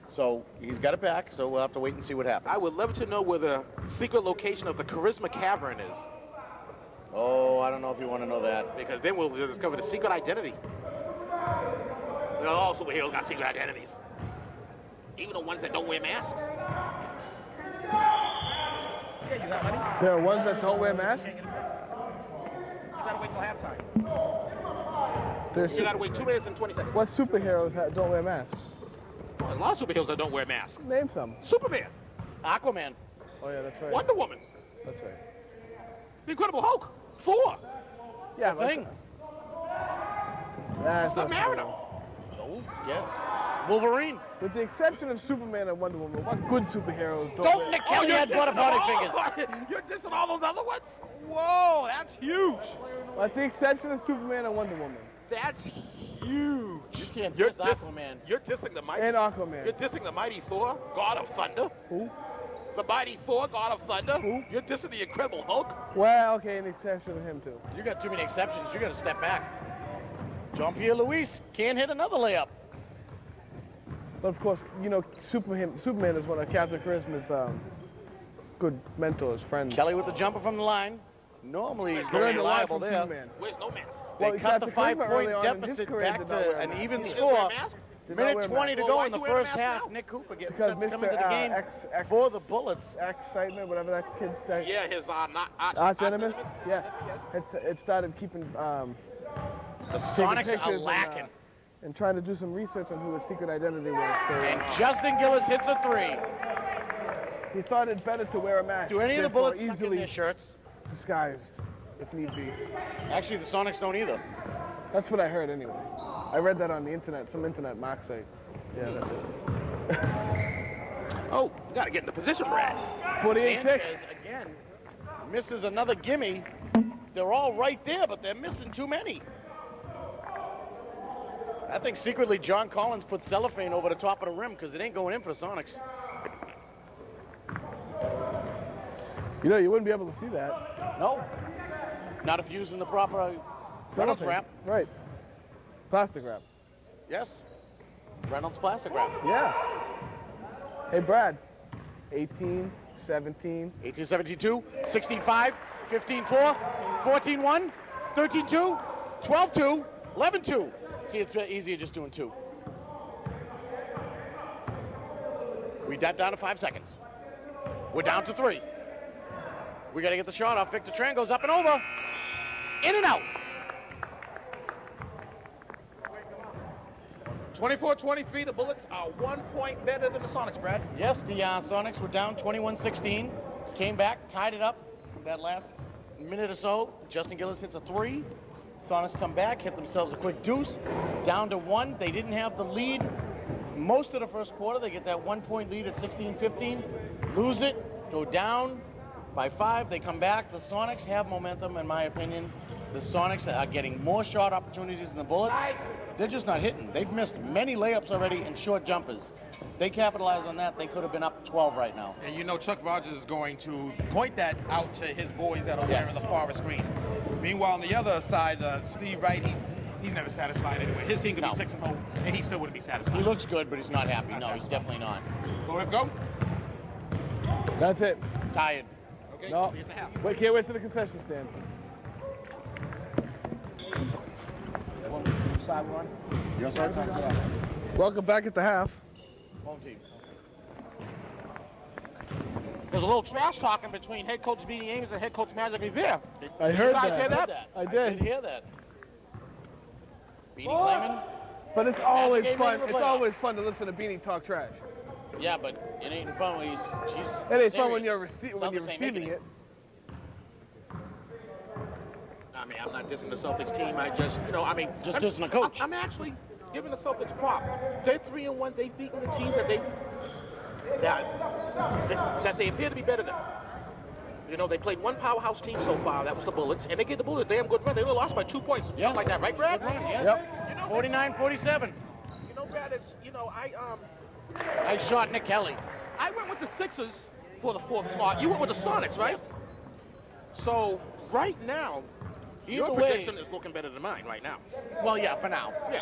Speaker 3: So he's got it back, so we'll have to wait and see what happens.
Speaker 2: I would love to know where the secret location of the Charisma Cavern is,
Speaker 3: Oh, I don't know if you want to know that.
Speaker 2: because then we'll discover the secret identity. All superheroes got secret identities, even the ones that don't wear masks.
Speaker 4: There are ones that don't wear masks.
Speaker 2: You gotta wait till halftime.
Speaker 4: There's
Speaker 2: You gotta wait 2 minutes and 20 seconds.
Speaker 4: what superheroes don't wear masks?
Speaker 2: Well, a lot of superheroes that don't wear masks.
Speaker 4: Name some.
Speaker 2: Superman,
Speaker 3: Aquaman.
Speaker 4: Oh yeah, that's right.
Speaker 2: Wonder Woman,
Speaker 4: That's right.
Speaker 2: the Incredible Hulk, Thor,
Speaker 4: Yeah,
Speaker 3: Thing.
Speaker 4: That's not
Speaker 2: Submariner.
Speaker 4: superhero.
Speaker 3: Oh, yes. Wolverine.
Speaker 4: With the exception of Superman and Wonder Woman, what good superheroes don't
Speaker 3: Don't
Speaker 4: wear
Speaker 3: Nick Kelly had
Speaker 2: dissing
Speaker 3: butterfly
Speaker 2: all-
Speaker 3: fingers.
Speaker 2: You're dissing all those other ones? Whoa, that's huge.
Speaker 4: With the exception of Superman and Wonder Woman.
Speaker 2: That's huge.
Speaker 3: You can't
Speaker 2: You're
Speaker 3: diss Aquaman.
Speaker 2: You're dissing the mighty.
Speaker 4: And Aquaman.
Speaker 2: You're dissing the mighty Thor, God of Thunder.
Speaker 4: Who?
Speaker 2: The mighty Thor, God of Thunder.
Speaker 4: Who?
Speaker 2: You're dissing the Incredible Hulk.
Speaker 4: Well, okay, an exception of him too.
Speaker 3: You got too many exceptions. You got to step back. Jean-Pierre Louis can't hit another layup.
Speaker 4: But of course, you know, Superman is one of Captain Charisma's good mentors, friends.
Speaker 3: Kelly with the jumper from the line. Normally he's
Speaker 4: Learn
Speaker 3: going
Speaker 4: a lot
Speaker 3: reliable
Speaker 4: from
Speaker 3: there.
Speaker 4: Superman.
Speaker 2: Where's no mask?
Speaker 3: They
Speaker 4: Well,
Speaker 3: cut the
Speaker 4: Captain Charisma early
Speaker 3: 5-point
Speaker 4: on in his
Speaker 3: deficit
Speaker 4: career
Speaker 3: back
Speaker 4: did not
Speaker 3: to
Speaker 4: wear a
Speaker 3: an
Speaker 4: mask.
Speaker 3: even
Speaker 2: He didn't wear a
Speaker 3: score.
Speaker 2: mask?
Speaker 4: Did not
Speaker 3: Minute
Speaker 4: wear a
Speaker 3: 20
Speaker 4: mask.
Speaker 3: to
Speaker 2: Well,
Speaker 3: go
Speaker 2: why
Speaker 3: in the
Speaker 2: is he wearing a
Speaker 3: first
Speaker 2: mask
Speaker 3: half.
Speaker 2: now?
Speaker 3: Nick Cooper getting
Speaker 4: Because
Speaker 3: set to come
Speaker 4: Mr.
Speaker 3: into the game
Speaker 4: X
Speaker 3: for the Bullets.
Speaker 4: Excitement, whatever that kid said.
Speaker 2: Yeah, his not
Speaker 4: Arch enemy? Yeah. It started keeping
Speaker 3: The
Speaker 4: taking
Speaker 3: Sonics are
Speaker 4: pictures
Speaker 3: lacking.
Speaker 4: and trying to do some research on who his secret identity was. So
Speaker 3: And Justin Gillis hits a three.
Speaker 4: he thought it better to wear a mask.
Speaker 3: Do any of the
Speaker 4: therefore
Speaker 3: Bullets tuck in
Speaker 4: easily
Speaker 3: their shirts?
Speaker 4: disguised, if need be.
Speaker 3: Actually, the Sonics don't either.
Speaker 4: That's what I heard anyway. I read that on the internet, some internet mock site. Yeah, that's it.
Speaker 2: Oh, you gotta get in the position, Brad.
Speaker 4: 48 ticks.
Speaker 3: Sanchez, again, misses another gimme. They're all right there, but they're missing too many. I think secretly John Collins put cellophane over the top of the rim because it ain't going in for the Sonics.
Speaker 4: You know, you wouldn't be able to see that.
Speaker 3: No. Not if using the proper Reynolds
Speaker 4: Cellophane.
Speaker 3: wrap.
Speaker 4: Right. Plastic wrap.
Speaker 3: Yes. Reynolds plastic wrap.
Speaker 4: Yeah. Hey, Brad. 18, 17.
Speaker 3: 18-72, 16-5, 15-4, 14-1, 13-2, 12-2, 11-2. See, it's easier just doing two. We got down to 5 seconds. We're down to 3. We got to get the shot off. Victor Tran goes up and over. In and out.
Speaker 2: 24-23, the Bullets are 1 point better than the Sonics, Brad.
Speaker 3: Yes, the Sonics were down 21-16. Came back, tied it up that last minute or so. Justin Gillis hits a 3. Sonics come back, hit themselves a quick deuce. Down to 1. They didn't have the lead most of the first quarter. They get that 1 point lead at 16-15. Lose it, go down by 5. They come back. The Sonics have momentum, in my opinion. The Sonics are getting more shot opportunities than the Bullets. They're just not hitting. They've missed many layups already and short jumpers. They capitalize on that. They could have been up 12 right now.
Speaker 2: And you know Chuck Rogers is going to point that out to his boys that are wearing the forward screen. Meanwhile, on the other side, Steve Wright, he's never satisfied anyway. His team could be 6-0, and he still wouldn't be satisfied.
Speaker 3: He looks good, but he's not happy. No, he's definitely not.
Speaker 2: Go, let's go.
Speaker 4: That's it.
Speaker 3: Tired.
Speaker 2: Okay,
Speaker 4: No.
Speaker 2: see you at the half.
Speaker 4: Wait, can't wait to the concession stand.
Speaker 5: Side one.
Speaker 3: Your side?
Speaker 5: Yeah.
Speaker 4: Welcome back at the half.
Speaker 3: Home team.
Speaker 2: There's a little trash talking between head coach Beanie Ames and head coach Magic Rivera.
Speaker 4: I heard
Speaker 2: you guys
Speaker 4: that.
Speaker 2: hear that?
Speaker 4: I
Speaker 3: I
Speaker 4: did.
Speaker 3: did hear that. Beanie claiming?
Speaker 4: But it's always
Speaker 3: game
Speaker 4: fun.
Speaker 3: ready for
Speaker 4: It's
Speaker 3: playoffs.
Speaker 4: always fun to listen to Beanie talk trash.
Speaker 3: Yeah, but it ain't fun when he's
Speaker 4: It ain't fun when
Speaker 3: serious.
Speaker 4: you're
Speaker 3: Celtics ain't making
Speaker 4: receiving it.
Speaker 2: I mean, I'm not dissing the Celtics team. I just, you know, I mean,
Speaker 3: Just
Speaker 2: I'm-
Speaker 3: dissing the coach.
Speaker 2: I'm actually, giving the Celtics prop. They're 3-1. They've beaten the teams that they appear to be better than. You know, they played one powerhouse team so far. That was the Bullets, and they gave the Bullets a damn good run. They only lost by 2 points,
Speaker 3: Yes.
Speaker 2: something like that, right, Brad?
Speaker 3: Good run, yes.
Speaker 4: Yep.
Speaker 2: You know,
Speaker 3: 49-47.
Speaker 2: You know, Brad, it's, you know,
Speaker 3: I shot Nick Kelly.
Speaker 2: I went with the Sixers for the 4th slot. You went with the Sonics, right? So right now, your
Speaker 3: Either way-
Speaker 2: prediction is looking better than mine right now.
Speaker 3: Well, yeah, for now.
Speaker 2: Yeah.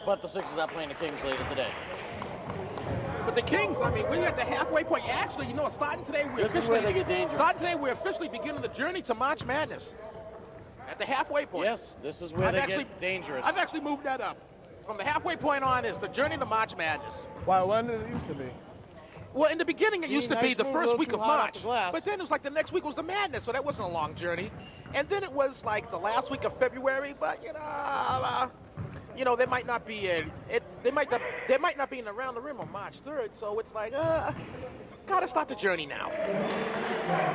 Speaker 3: But the Sixers are playing the Kings later today.
Speaker 2: But the Kings, I mean, we're at the halfway point. Actually, you know, starting today,
Speaker 3: This is where they get dangerous.
Speaker 2: Starting today, we're officially beginning the journey to March Madness. At the halfway point.
Speaker 3: Yes, this is where they get dangerous.
Speaker 2: I've actually moved that up. From the halfway point on is the journey to March Madness.
Speaker 4: Why, when did it used to be?
Speaker 2: Well, in the beginning, it used to be
Speaker 3: nice
Speaker 2: the
Speaker 3: move, a
Speaker 2: first
Speaker 3: little
Speaker 2: week
Speaker 3: too
Speaker 2: of
Speaker 3: hot off
Speaker 2: March.
Speaker 3: the glass.
Speaker 2: But then it was like the next week was the Madness, so that wasn't a long journey. And then it was like the last week of February, but you know, there might not be there might not be an around the rim on March 3rd, so it's like gotta start the journey now.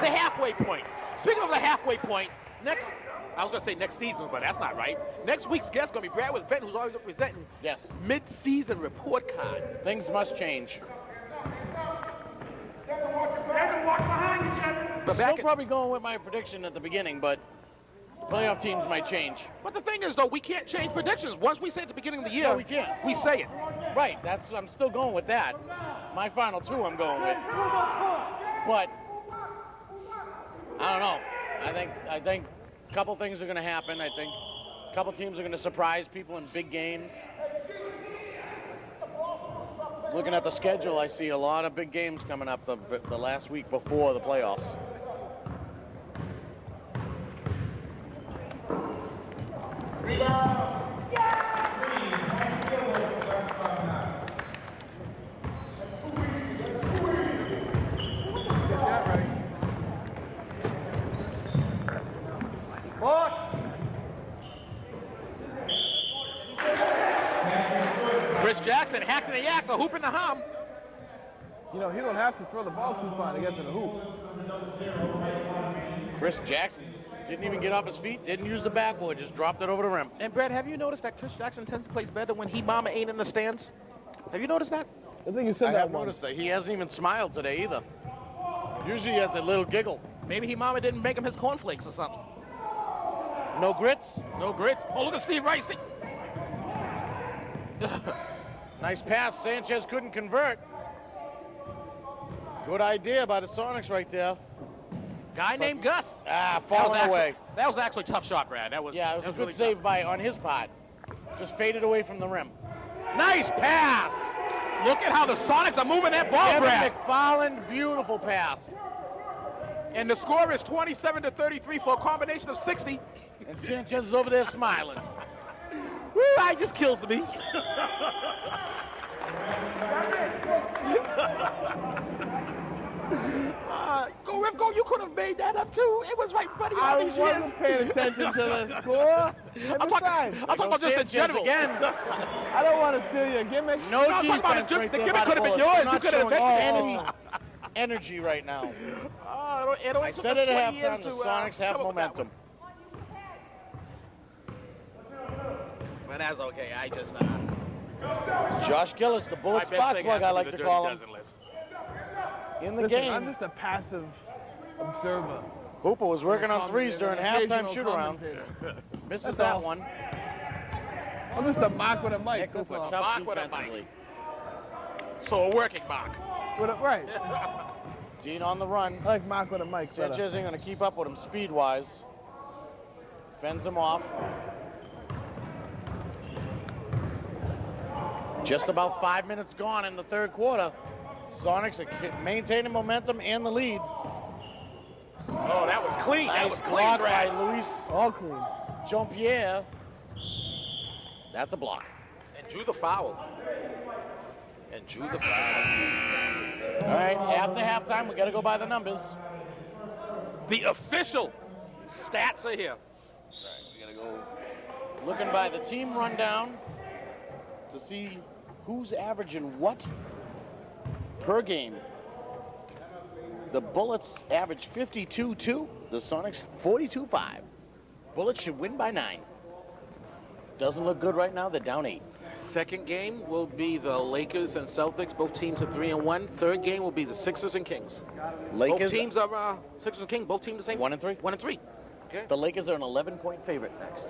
Speaker 2: The halfway point. Speaking of the halfway point, I was gonna say next season, but that's not right. Next week's guest gonna be Brad with Benton, who's always representing
Speaker 3: Yes.
Speaker 2: mid-season report card.
Speaker 3: Things must change.
Speaker 2: But
Speaker 3: Still probably going with my prediction at the beginning, but the playoff teams might change.
Speaker 2: But the thing is, though, we can't change predictions. Once we say at the beginning of the year,
Speaker 3: No, we can't.
Speaker 2: We say it.
Speaker 3: Right, I'm still going with that. My final 2 I'm going with. But I don't know. I think a couple things are going to happen. I think a couple teams are going to surprise people in big games. Looking at the schedule, I see a lot of big games coming up the last week before the playoffs.
Speaker 2: Chris Jackson hacked the yak, the hoop in the hum.
Speaker 4: You know, he don't have to throw the ball too far to get to the hoop.
Speaker 3: Chris Jackson didn't even get off his feet, didn't use the backboard, just dropped it over the rim.
Speaker 2: And Brad, have you noticed that Chris Jackson tends to play better when he mama ain't in the stands? Have you noticed that?
Speaker 4: I think you said
Speaker 3: I
Speaker 4: that
Speaker 3: have
Speaker 4: once.
Speaker 3: noticed that he hasn't even smiled today either. Usually he has a little giggle.
Speaker 2: Maybe he mama didn't make him his cornflakes or something.
Speaker 3: No grits?
Speaker 2: No grits. Oh, look at Steve Rice.
Speaker 3: Nice pass. Sanchez couldn't convert. Good idea by the Sonics right there.
Speaker 2: Guy named Gus.
Speaker 3: Falling away.
Speaker 2: That was actually a tough shot, Brad. That was
Speaker 3: Yeah, it was a good
Speaker 2: really
Speaker 3: save on his part. Just faded away from the rim.
Speaker 2: tough. Nice pass. Look at how the Sonics are moving that ball,
Speaker 3: Evan
Speaker 2: Brad.
Speaker 3: McFarland, beautiful pass.
Speaker 2: And the score is 27-33 for a combination of 60.
Speaker 3: And Sanchez is over there smiling.
Speaker 2: Woo, I just kills me. Go, Rip, go. You could have made that up, too. It was right in front of you all
Speaker 4: I
Speaker 2: these years.
Speaker 4: wasn't paying attention to the score.
Speaker 2: I'm talking about just in general.
Speaker 3: Again.
Speaker 4: I don't want to steal your gimmick.
Speaker 3: No
Speaker 2: No, I'm talking about
Speaker 3: defense
Speaker 2: the
Speaker 3: right
Speaker 2: the
Speaker 3: there
Speaker 2: gimmick
Speaker 3: by the
Speaker 2: could have been
Speaker 3: Bullets.
Speaker 2: yours.
Speaker 3: Not
Speaker 2: You could have
Speaker 3: showing
Speaker 2: invented
Speaker 3: energy right now.
Speaker 2: it only
Speaker 3: I
Speaker 2: took
Speaker 3: said
Speaker 2: us
Speaker 3: it at
Speaker 2: 20 years
Speaker 3: halftime, the
Speaker 2: to,
Speaker 3: Sonics have
Speaker 2: come up with that
Speaker 3: momentum.
Speaker 2: one. But that's okay. I just
Speaker 3: Josh Gillis, the bullet spot plug, I like to call him,
Speaker 2: list.
Speaker 3: in the
Speaker 4: Listen,
Speaker 3: game.
Speaker 4: I'm just a passive observer.
Speaker 3: Hooper was working on threes during halftime
Speaker 4: Occasional
Speaker 3: shoot-around.
Speaker 4: commentator.
Speaker 3: Misses
Speaker 4: That's
Speaker 3: that
Speaker 4: all.
Speaker 3: one.
Speaker 4: I'm just a mock with a mic.
Speaker 3: Nick
Speaker 4: That's
Speaker 3: Hooper,
Speaker 4: all.
Speaker 3: tough
Speaker 2: Mark with a
Speaker 3: defensively.
Speaker 2: So a working mark.
Speaker 4: Right.
Speaker 3: Dean on the run.
Speaker 4: I like mock with a mic better.
Speaker 3: Sanchez ain't going to keep up with him speed-wise. Fends him off. Just about 5 minutes gone in the third quarter. Sonics are maintaining momentum and the lead.
Speaker 2: Oh, that was clean. That
Speaker 3: Nice
Speaker 2: was
Speaker 3: block
Speaker 2: clean,
Speaker 3: by
Speaker 2: Brad.
Speaker 3: Luis
Speaker 4: All clean.
Speaker 3: Jean-Pierre. That's a block.
Speaker 2: And drew the foul.
Speaker 3: All right, after halftime, we got to go by the numbers.
Speaker 2: The official stats are here.
Speaker 3: We got to go looking by the team rundown to see who's averaging what per game. The Bullets average 52-2. The Sonics 42-5. Bullets should win by 9. Doesn't look good right now. They're down 8.
Speaker 2: Second game will be the Lakers and Celtics. Both teams are 3-1. Third game will be the Sixers and Kings.
Speaker 3: Lakers.
Speaker 2: Both teams are Sixers and Kings. Both teams the same.
Speaker 3: 1-3.
Speaker 2: 1-3. Okay.
Speaker 3: The Lakers are an 11-point favorite next.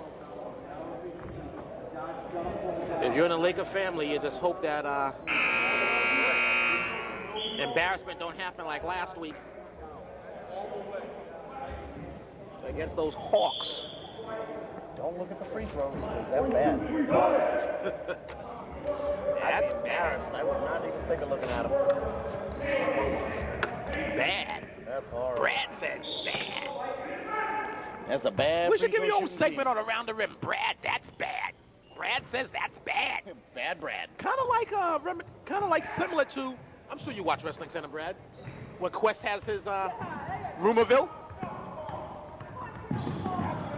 Speaker 2: If you're in a Laker family, you just hope that embarrassment don't happen like last week against those Hawks.
Speaker 3: Don't look at the free throws, because that's bad. That's embarrassed. I would not even think of looking at him.
Speaker 2: Bad.
Speaker 3: That's horrible.
Speaker 2: Brad said bad.
Speaker 3: That's a bad.
Speaker 2: We should give
Speaker 3: free
Speaker 2: you
Speaker 3: throw
Speaker 2: a own
Speaker 3: shooting
Speaker 2: segment
Speaker 3: team.
Speaker 2: on Around the Rim. Brad, that's bad. Brad says that's bad.
Speaker 3: Bad Brad.
Speaker 2: Kind of like similar to, I'm sure you watch Wrestling Center, Brad, when Quest has his Rumorville.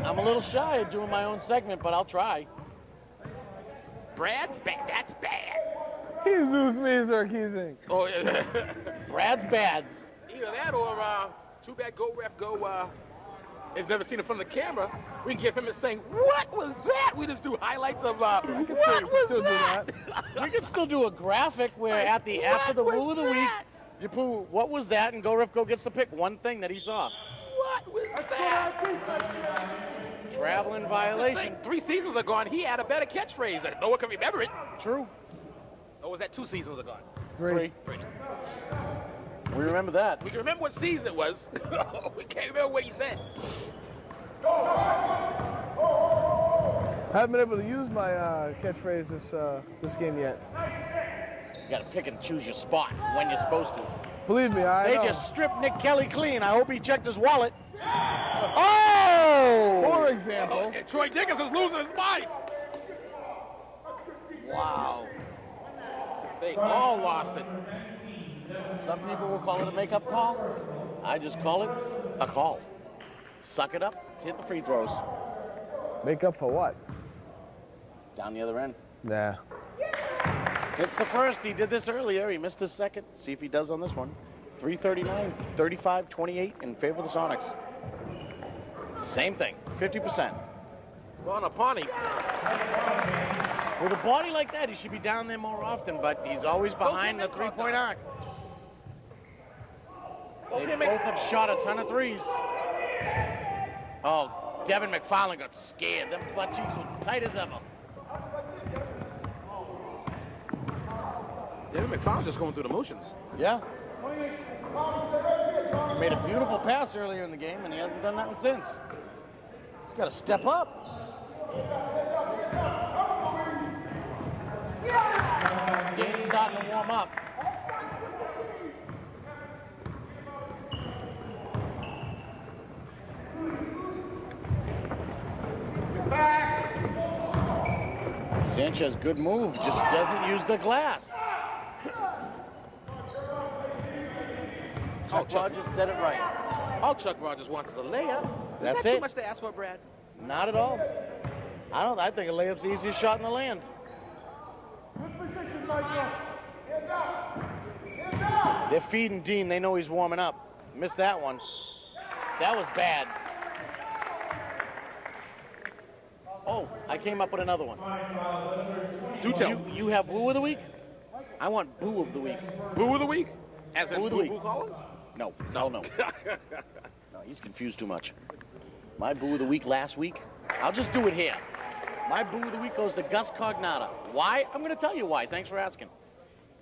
Speaker 3: I'm a little shy of doing my own segment, but I'll try.
Speaker 2: Brad's bad. That's bad.
Speaker 4: Jesus means are accusing.
Speaker 2: Oh, yeah.
Speaker 3: Brad's bads.
Speaker 2: Either that or too bad Go Ref Go has never seen it from the camera. We can give him his thing. What was that? We just do highlights of what was that?
Speaker 3: We could still do a graphic where after the Woo of the Week, you put what was that, and Go Ref Go gets to pick one thing that he saw.
Speaker 2: What was that?
Speaker 3: Traveling violation.
Speaker 2: 3 seasons ago, he had a better catchphrase, and no one can remember it.
Speaker 3: True.
Speaker 2: Or was that 2 seasons ago?
Speaker 3: 3. We remember that.
Speaker 2: We can remember what season it was. We can't remember what he said.
Speaker 4: I haven't been able to use my catchphrase this game yet.
Speaker 3: You got to pick and choose your spot when you're supposed to.
Speaker 4: Believe me, I know.
Speaker 3: They just stripped Nick Kelly clean. I hope he checked his wallet. Oh!
Speaker 4: For example.
Speaker 2: And Troy Dickens is losing his mind.
Speaker 3: Wow.
Speaker 2: They all lost it.
Speaker 3: Some people will call it a makeup call. I just call it a call. Suck it up, hit the free throws.
Speaker 4: Make up for what?
Speaker 3: Down the other end.
Speaker 4: Nah.
Speaker 3: It's the first. He did this earlier. He missed his second. See if he does on this one. 339, 35, 28 in favor of the Sonics. Same thing, 50%.
Speaker 2: Bonapani.
Speaker 3: With a body like that, he should be down there more often, but he's always behind the three-point arc. They both have shot a ton of threes. Oh, Devin McFarland got scared. Them butt cheeks were tight as ever.
Speaker 2: David McFarland just going through the motions.
Speaker 3: Yeah. He made a beautiful pass earlier in the game, and he hasn't done nothing since. He's got to step up. Game's starting to warm up. Sanchez, good move, just doesn't use the glass. Chuck Rogers said it right.
Speaker 2: All Chuck Rogers wants is a layup.
Speaker 3: That's
Speaker 2: Is that
Speaker 3: it.
Speaker 2: too much to ask for, Brad?
Speaker 3: Not at all. I think a layup's the easiest shot in the land. They're feeding Dean. They know he's warming up. Missed that one. That was bad. Oh, I came up with another one.
Speaker 2: Do tell.
Speaker 3: You have Woo of the Week? I want Boo of the Week.
Speaker 2: Boo of the week? As in
Speaker 3: Boo of the
Speaker 2: Boo
Speaker 3: week.
Speaker 2: Boo Collins?
Speaker 3: No. No, he's confused too much. My Boo of the Week last week, I'll just do it here. My Boo of the Week goes to Gus Cognata. Why? I'm going to tell you why. Thanks for asking.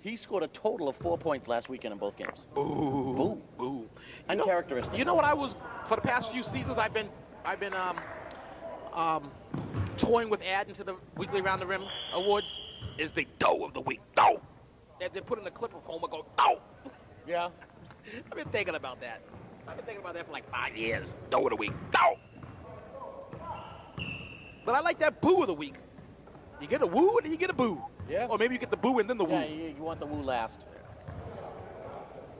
Speaker 3: He scored a total of 4 points last weekend in both games.
Speaker 2: Boo.
Speaker 3: Boo.
Speaker 2: Boo.
Speaker 3: Uncharacteristic.
Speaker 2: You know what I was, for the past few seasons, I've been toying with adding to the Weekly Round the Rim Awards is the Doe of the Week. Doe! They put in the clip of Homer go, Doe!
Speaker 3: Yeah.
Speaker 2: I've been thinking about that. I've been thinking about that for like 5 years. Doe of the Week. Doe! But I like that Boo of the Week. You get a woo and then you get a boo.
Speaker 3: Yeah.
Speaker 2: Or maybe you get the boo and then the woo.
Speaker 3: Yeah, you want the Woo last.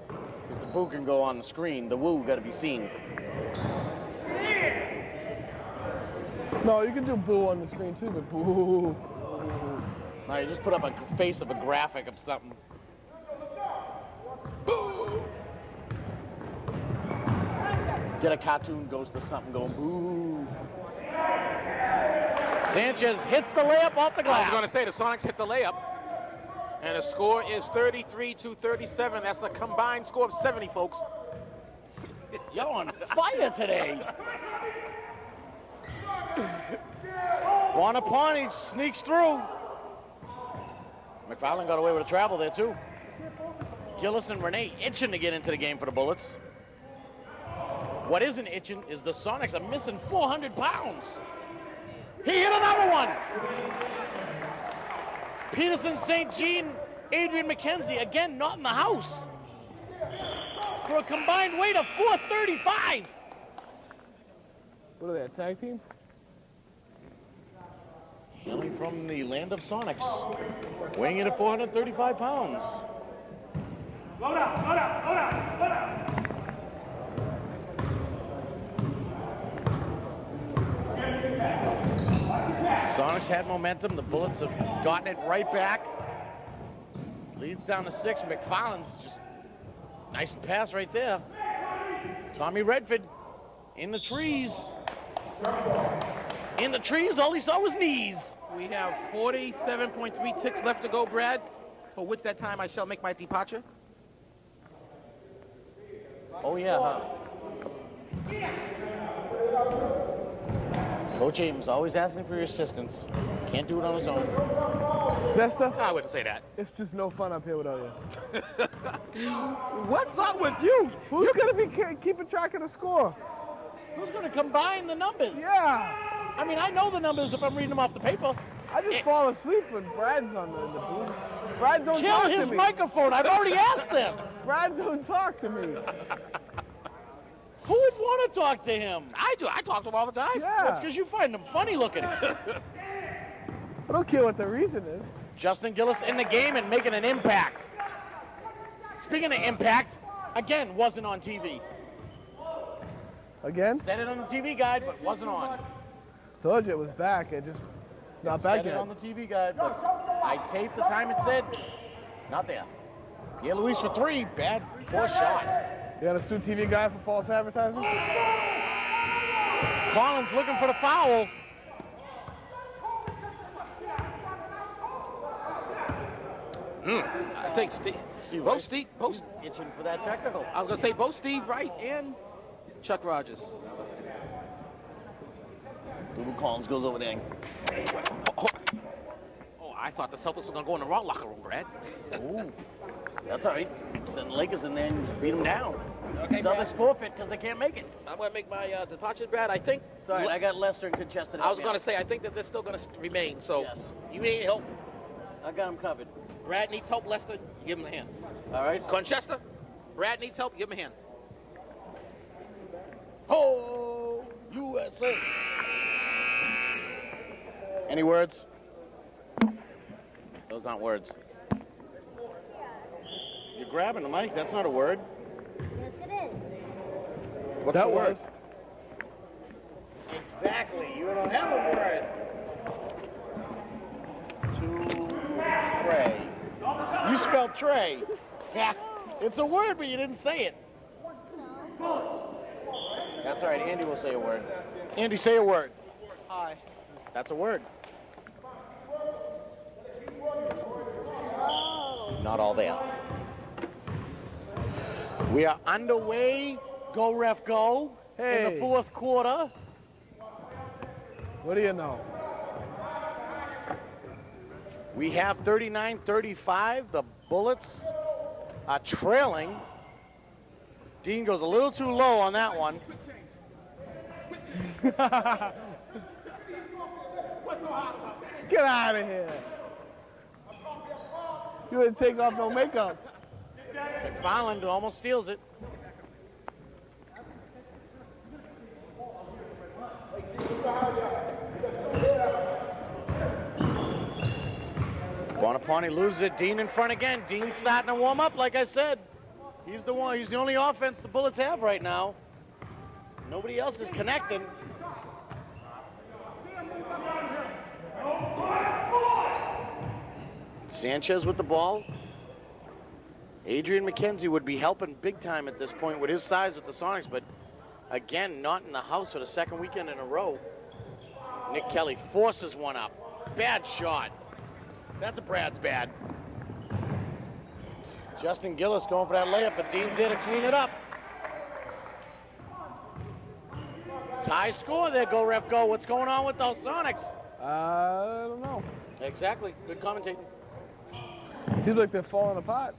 Speaker 3: Because the Boo can go on the screen. The Woo got to be seen.
Speaker 4: No, you can do boo on the screen too, but boo.
Speaker 3: Now you just put up a face of a graphic of something.
Speaker 2: Boo!
Speaker 3: Get a cartoon, goes to something going boo. Sanchez hits the layup off the
Speaker 2: I
Speaker 3: glass.
Speaker 2: was going to say the Sonics hit the layup. And the score is 33-37. That's a combined score of 70, folks.
Speaker 3: You're on fire today. Buonapane sneaks through. McFarland got away with a travel there, too. Gillis and Renee itching to get into the game for the Bullets. What isn't itching is the Sonics are missing 400 pounds. He hit another one. Peterson, St. Jean, Adrian McKenzie, again, not in the house. For a combined weight of 435.
Speaker 4: What are they, a tag team?
Speaker 3: Hailing from the land of Sonics, weighing in at 435 pounds.
Speaker 5: Load up, load up, load up, load up.
Speaker 3: Sonics had momentum. The Bullets have gotten it right back. Leads down to 6. McFarland's just nice and pass right there. Tommy Redford in the trees. In the trees, all he saw was knees.
Speaker 2: We have 47.3 ticks left to go, Brad, for which that time I shall make my departure.
Speaker 3: Oh, yeah, huh? Coach Ames always asking for your assistance. Can't do it on his own.
Speaker 4: Nesta,
Speaker 2: I wouldn't say that.
Speaker 4: it's just no fun up here without you.
Speaker 2: What's up with you?
Speaker 4: Who's going to be keeping track of the score?
Speaker 3: Who's going to combine the numbers?
Speaker 4: Yeah.
Speaker 3: I mean, I know the numbers if I'm reading them off the paper.
Speaker 4: I just fall asleep when Brad's on the booth. Brad don't
Speaker 3: Kill
Speaker 4: talk to
Speaker 3: his
Speaker 4: me.
Speaker 3: microphone. I've already asked them.
Speaker 4: Brad don't talk to me.
Speaker 3: Who would want to talk to him?
Speaker 2: I do. I talk to him all the time.
Speaker 4: Yeah.
Speaker 3: That's because you find him funny looking.
Speaker 4: I don't care what the reason is.
Speaker 3: Justin Gillis in the game and making an impact. Speaking of impact, again, wasn't on TV.
Speaker 4: Again?
Speaker 3: Said it on the TV guide, but wasn't on.
Speaker 4: Told you it was back. It just not back
Speaker 3: Said it
Speaker 4: yet.
Speaker 3: on the TV guide, but I taped the time it said. Not there. Pierre Luis for 3. Bad, poor shot.
Speaker 4: You got a sue TV guy for false advertising?
Speaker 3: Collins looking for the foul.
Speaker 2: I think both Steve,
Speaker 3: Itching for that technical.
Speaker 2: I was gonna say both Steve Wright and Chuck Rogers.
Speaker 3: Dougal Collins goes over there.
Speaker 2: Oh, I thought the Celtics were gonna go in the wrong locker room, Brad.
Speaker 3: Ooh, that's all right. Send the Lakers in there and just beat them down.
Speaker 2: Okay,
Speaker 3: Celtics forfeit because they can't make it.
Speaker 2: I'm gonna make my departure, Brad. I think.
Speaker 3: Sorry, I got Lester and Conchester.
Speaker 2: I was gonna say I think that they're still gonna remain. So
Speaker 3: Yes.
Speaker 2: you need help.
Speaker 3: I got them covered.
Speaker 2: Brad needs help. Lester, you give him a hand.
Speaker 3: All right.
Speaker 2: Conchester, Brad needs help. Give him a hand.
Speaker 3: Oh, USA. Any words? Those aren't words. You're grabbing the mic. That's not a word.
Speaker 6: Yes, it is.
Speaker 3: What's
Speaker 4: That
Speaker 3: the word?
Speaker 4: was.
Speaker 3: Exactly. You don't have a word. To Trey. You spelled Trey. Yeah. It's a word, but you didn't say it. That's all right. Andy will say a word. Andy, say a word.
Speaker 4: Hi.
Speaker 3: That's a word. Not all there. We are underway. Go, ref, go. In
Speaker 4: Hey.
Speaker 3: the fourth quarter.
Speaker 4: What do you know?
Speaker 3: We have 39-35. The Bullets are trailing. Dean goes a little too low on that one.
Speaker 4: Get out of here. You didn't take off no makeup.
Speaker 3: McFarland almost steals it. Buonapane loses it. Dean in front again. Dean starting to warm up, like I said. He's the one. He's the only offense the Bullets have right now. Nobody else is connecting. Sanchez with the ball. Adrian McKenzie would be helping big time at this point with his size with the Sonics, but again, not in the house for the second weekend in a row. Nick Kelly forces one up. Bad shot. That's a Brad's bad. Justin Gillis going for that layup, but Dean's there to clean it up. Tie score there, go ref, go. What's going on with those Sonics?
Speaker 4: I don't know.
Speaker 3: Exactly. Good commentating.
Speaker 4: Seems like they're falling apart.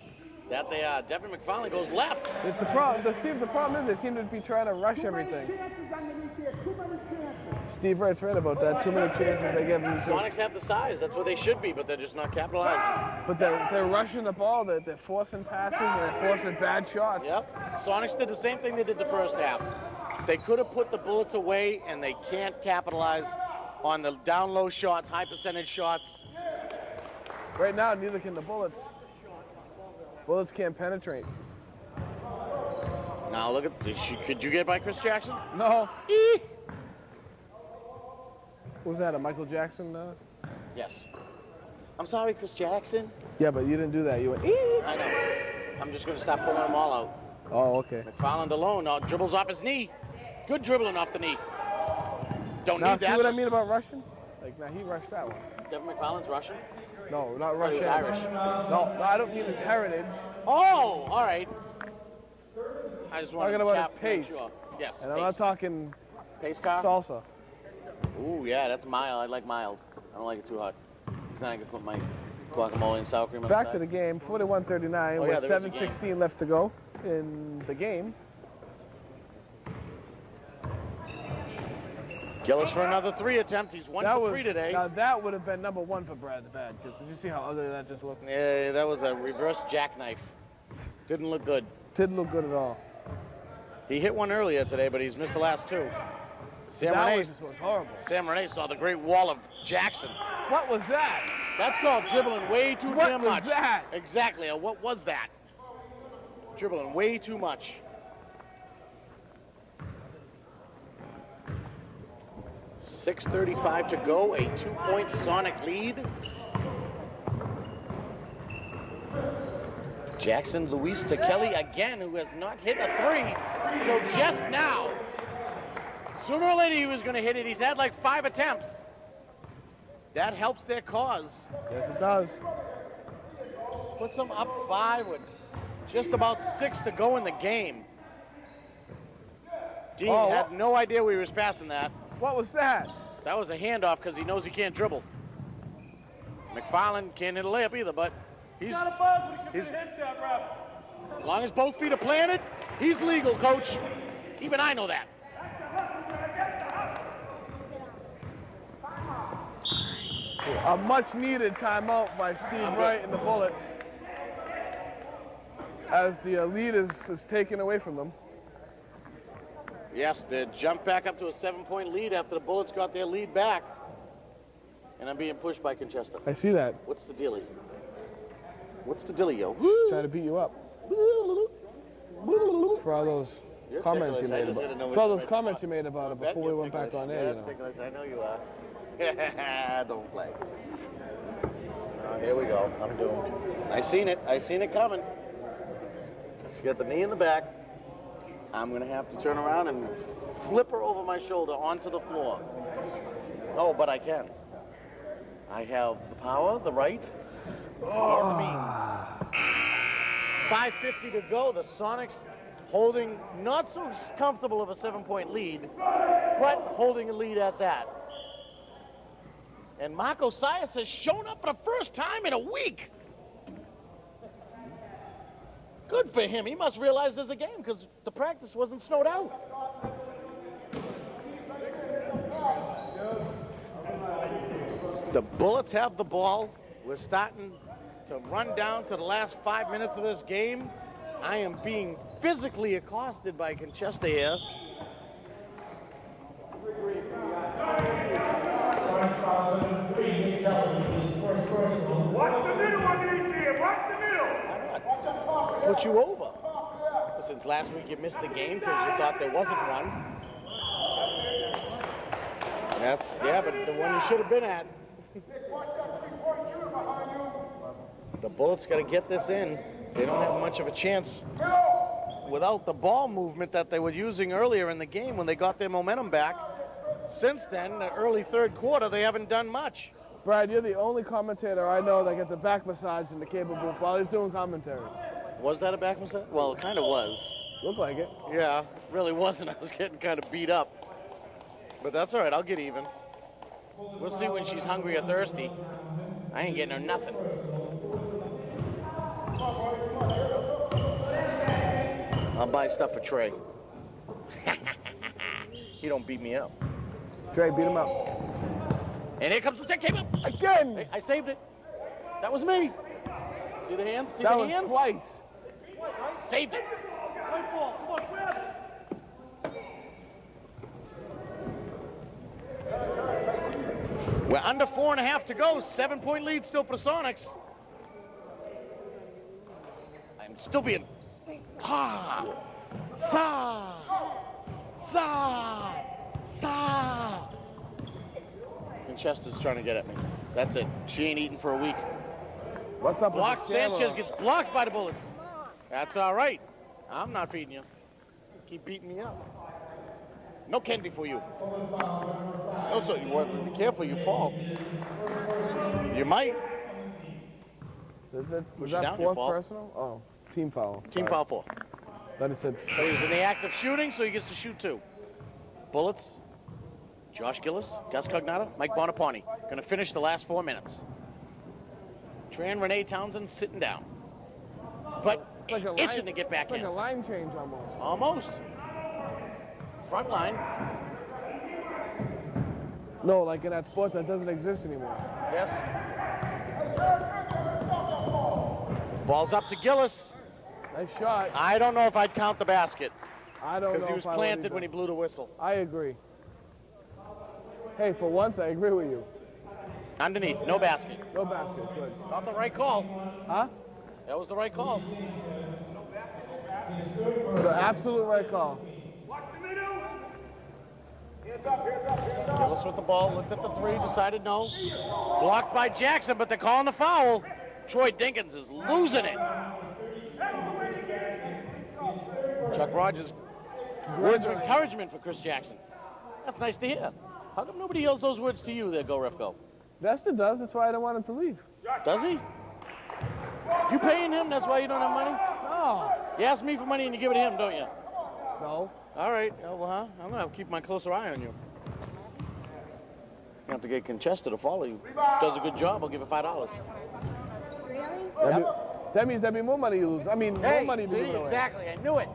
Speaker 3: That they are. Devin McFarland goes left.
Speaker 4: It's the problem. The problem is they seem to be trying to rush everything. Steve Wright's right about that. Too many chances they give them.
Speaker 3: Sonics have the size. That's what they should be, but they're just not capitalizing.
Speaker 4: But they're rushing the ball. They're forcing passes and they're forcing bad shots.
Speaker 3: Yep. Sonics did the same thing they did the first half. They could have put the Bullets away, and they can't capitalize on the down low shots, high percentage shots.
Speaker 4: Right now, neither can the Bullets. Bullets can't penetrate.
Speaker 3: Now look at, could you get by Chris Jackson?
Speaker 4: No. Was that a Michael Jackson?
Speaker 3: Yes. I'm sorry, Chris Jackson.
Speaker 4: Yeah, but you didn't do that. You went.
Speaker 3: I know. I'm just going to stop pulling them all out.
Speaker 4: Oh, okay.
Speaker 3: McFarland alone now dribbles off his knee. Good dribbling off the knee. Don't
Speaker 4: Now
Speaker 3: need that.
Speaker 4: see what I mean about Russian? Like now he rushed that one.
Speaker 3: Devin McFarland's Russian?
Speaker 4: No, not
Speaker 3: He
Speaker 4: Russian.
Speaker 3: was Irish.
Speaker 4: No, I don't mean his heritage.
Speaker 3: Oh, all right. I just want
Speaker 4: Talking
Speaker 3: to
Speaker 4: about his pace.
Speaker 3: sure. Yes.
Speaker 4: And I'm not talking
Speaker 3: pace car.
Speaker 4: salsa.
Speaker 3: Ooh, yeah, that's mild. I like mild. I don't like it too hot. Because then I can put my guacamole and sour cream on
Speaker 4: Back
Speaker 3: the
Speaker 4: to
Speaker 3: side.
Speaker 4: the game, 41-39
Speaker 3: Oh, yeah,
Speaker 4: with
Speaker 3: there is a game.
Speaker 4: 7:16 left to go in the game.
Speaker 3: Gillis for another 3 attempt. He's 1 for 3 today.
Speaker 4: Now that would have been number 1 for Brad the Bad. Did you see how ugly that just looked?
Speaker 3: Yeah, that was a reverse jackknife. Didn't look good.
Speaker 4: Didn't look good at all.
Speaker 3: He hit one earlier today, but he's missed the last 2. Sam
Speaker 4: That
Speaker 3: Renee,
Speaker 4: was horrible.
Speaker 3: Sam Renee saw the great wall of Jackson.
Speaker 4: What was that?
Speaker 3: That's called dribbling way too
Speaker 4: What
Speaker 3: damn
Speaker 4: was
Speaker 3: much.
Speaker 4: that?
Speaker 3: Exactly. What was that? Dribbling way too much. .635 to go, a 2-point Sonic lead. Jackson Luis to Kelly again, who has not hit a 3 till just now. Sooner or later he was going to hit it. He's had like 5 attempts. That helps their cause.
Speaker 4: Yes, it does.
Speaker 3: Puts them up 5 with just about 6 to go in the game. Dean had no idea we was passing that.
Speaker 4: What was that?
Speaker 3: That was a handoff because he knows he can't dribble. McFarland can't hit a layup either, but he's as long as both feet are planted, he's legal, coach. Even I know that.
Speaker 4: A much-needed timeout by Steve Wright and the Bullets as the lead is taken away from them.
Speaker 3: Yes, they jumped back up to a 7-point lead after the Bullets got their lead back. And I'm being pushed by Conchester.
Speaker 4: I see that.
Speaker 3: What's the dealie? What's the dealio?
Speaker 4: Trying to beat you up. For all those comments you made about it. For all those comments you made about it before we went back on air, you know.
Speaker 3: I know you are. Don't play. Here we go. I'm doomed. I seen it. I seen it coming. She got the knee in the back. I'm going to have to turn around and flip her over my shoulder onto the floor. Oh, but I can. I have the power, the right, or the means. 5:50 to go. The Sonics holding not so comfortable of a 7-point lead, but holding a lead at that. And Marco Sias has shown up for the first time in a week. Good for him. He must realize there's a game because the practice wasn't snowed out. The Bullets have the ball. We're starting to run down to the last 5 minutes of this game. I am being physically accosted by Conchester here.
Speaker 7: Watch the middle underneath here. Watch the middle.
Speaker 3: Put you over. Since last week you missed the game because you thought there wasn't one. Yeah, but the one you should have been at. The Bullets got to get this in. They don't have much of a chance without the ball movement that they were using earlier in the game when they got their momentum back. Since then, the early third quarter, they haven't done much.
Speaker 4: Brad, you're the only commentator I know that gets a back massage in the cable booth while he's doing commentary.
Speaker 3: Was that a back massage? Well, it kind of was.
Speaker 4: Looked like it.
Speaker 3: Yeah, really wasn't. I was getting kind of beat up. But that's all right. I'll get even. We'll see when she's hungry or thirsty. I ain't getting her nothing. I'll buy stuff for Trey. He don't beat me up.
Speaker 4: Trey, beat him up.
Speaker 3: And here comes the check. Came up.
Speaker 4: Again!
Speaker 3: Hey, I saved it. That was me. See the hands? See
Speaker 4: That
Speaker 3: the
Speaker 4: was
Speaker 3: hands?
Speaker 4: twice.
Speaker 3: Saved it. We're under 4.5 to go. 7-point lead still for the Sonics. I'm still being... Sa! Winchester's trying to get at me. That's it. She ain't eating for a week.
Speaker 4: What's up
Speaker 3: Blocked.
Speaker 4: with this camera?
Speaker 3: Sanchez gets blocked by the Bullets. That's all right. I'm not feeding you. Keep beating me up. No candy for you. Also, you want to be careful. You fall. You might.
Speaker 4: Was
Speaker 3: Push
Speaker 4: that
Speaker 3: down, you
Speaker 4: fourth
Speaker 3: fall.
Speaker 4: personal? Oh, team foul.
Speaker 3: Team
Speaker 4: Sorry.
Speaker 3: foul 4.
Speaker 4: Then it said,
Speaker 3: So he's in the act of shooting, so he gets to shoot 2. Bullets. Josh Gillis, Gus Cognata, Mike Bonaparte. Going to finish the last 4 minutes. Tran Renee Townsend sitting down. But
Speaker 4: it's like a
Speaker 3: itching
Speaker 4: line,
Speaker 3: to get back
Speaker 4: it's
Speaker 3: in.
Speaker 4: like a line change almost.
Speaker 3: Almost. Front line.
Speaker 4: No, like in that sport that doesn't exist anymore.
Speaker 3: Yes. Ball's up to Gillis.
Speaker 4: Nice shot.
Speaker 3: I don't know if I'd count the basket.
Speaker 4: I don't know
Speaker 3: Because he was
Speaker 4: if I would
Speaker 3: planted
Speaker 4: either.
Speaker 3: when he blew the whistle.
Speaker 4: I agree. Hey, for once, I agree with you.
Speaker 3: Underneath, no basket.
Speaker 4: No basket, good.
Speaker 3: Not the right call.
Speaker 4: Huh?
Speaker 3: That was the right call.
Speaker 4: So absolute right call.
Speaker 3: Gillis with the ball, looked at the 3, decided no. Blocked by Jackson, but they're calling the foul. Troy Dinkins is losing it. Chuck Rogers, words of encouragement for Chris Jackson. That's nice to hear. How come nobody yells those words to you there, Go Ref Go?
Speaker 4: Dustin does, that's why I don't want him to leave.
Speaker 3: Does he? You paying him, that's why you don't have money?
Speaker 4: No.
Speaker 3: You ask me for money and you give it to him, don't you?
Speaker 4: No.
Speaker 3: All right, well, huh? I'm going to keep my closer eye on you. You have to get Conchester to follow you. Does a good job, I'll give it $5.
Speaker 6: Really?
Speaker 4: That means there'll be more money you lose. I mean, more money to be
Speaker 3: see,
Speaker 4: given away.
Speaker 3: exactly, I knew it.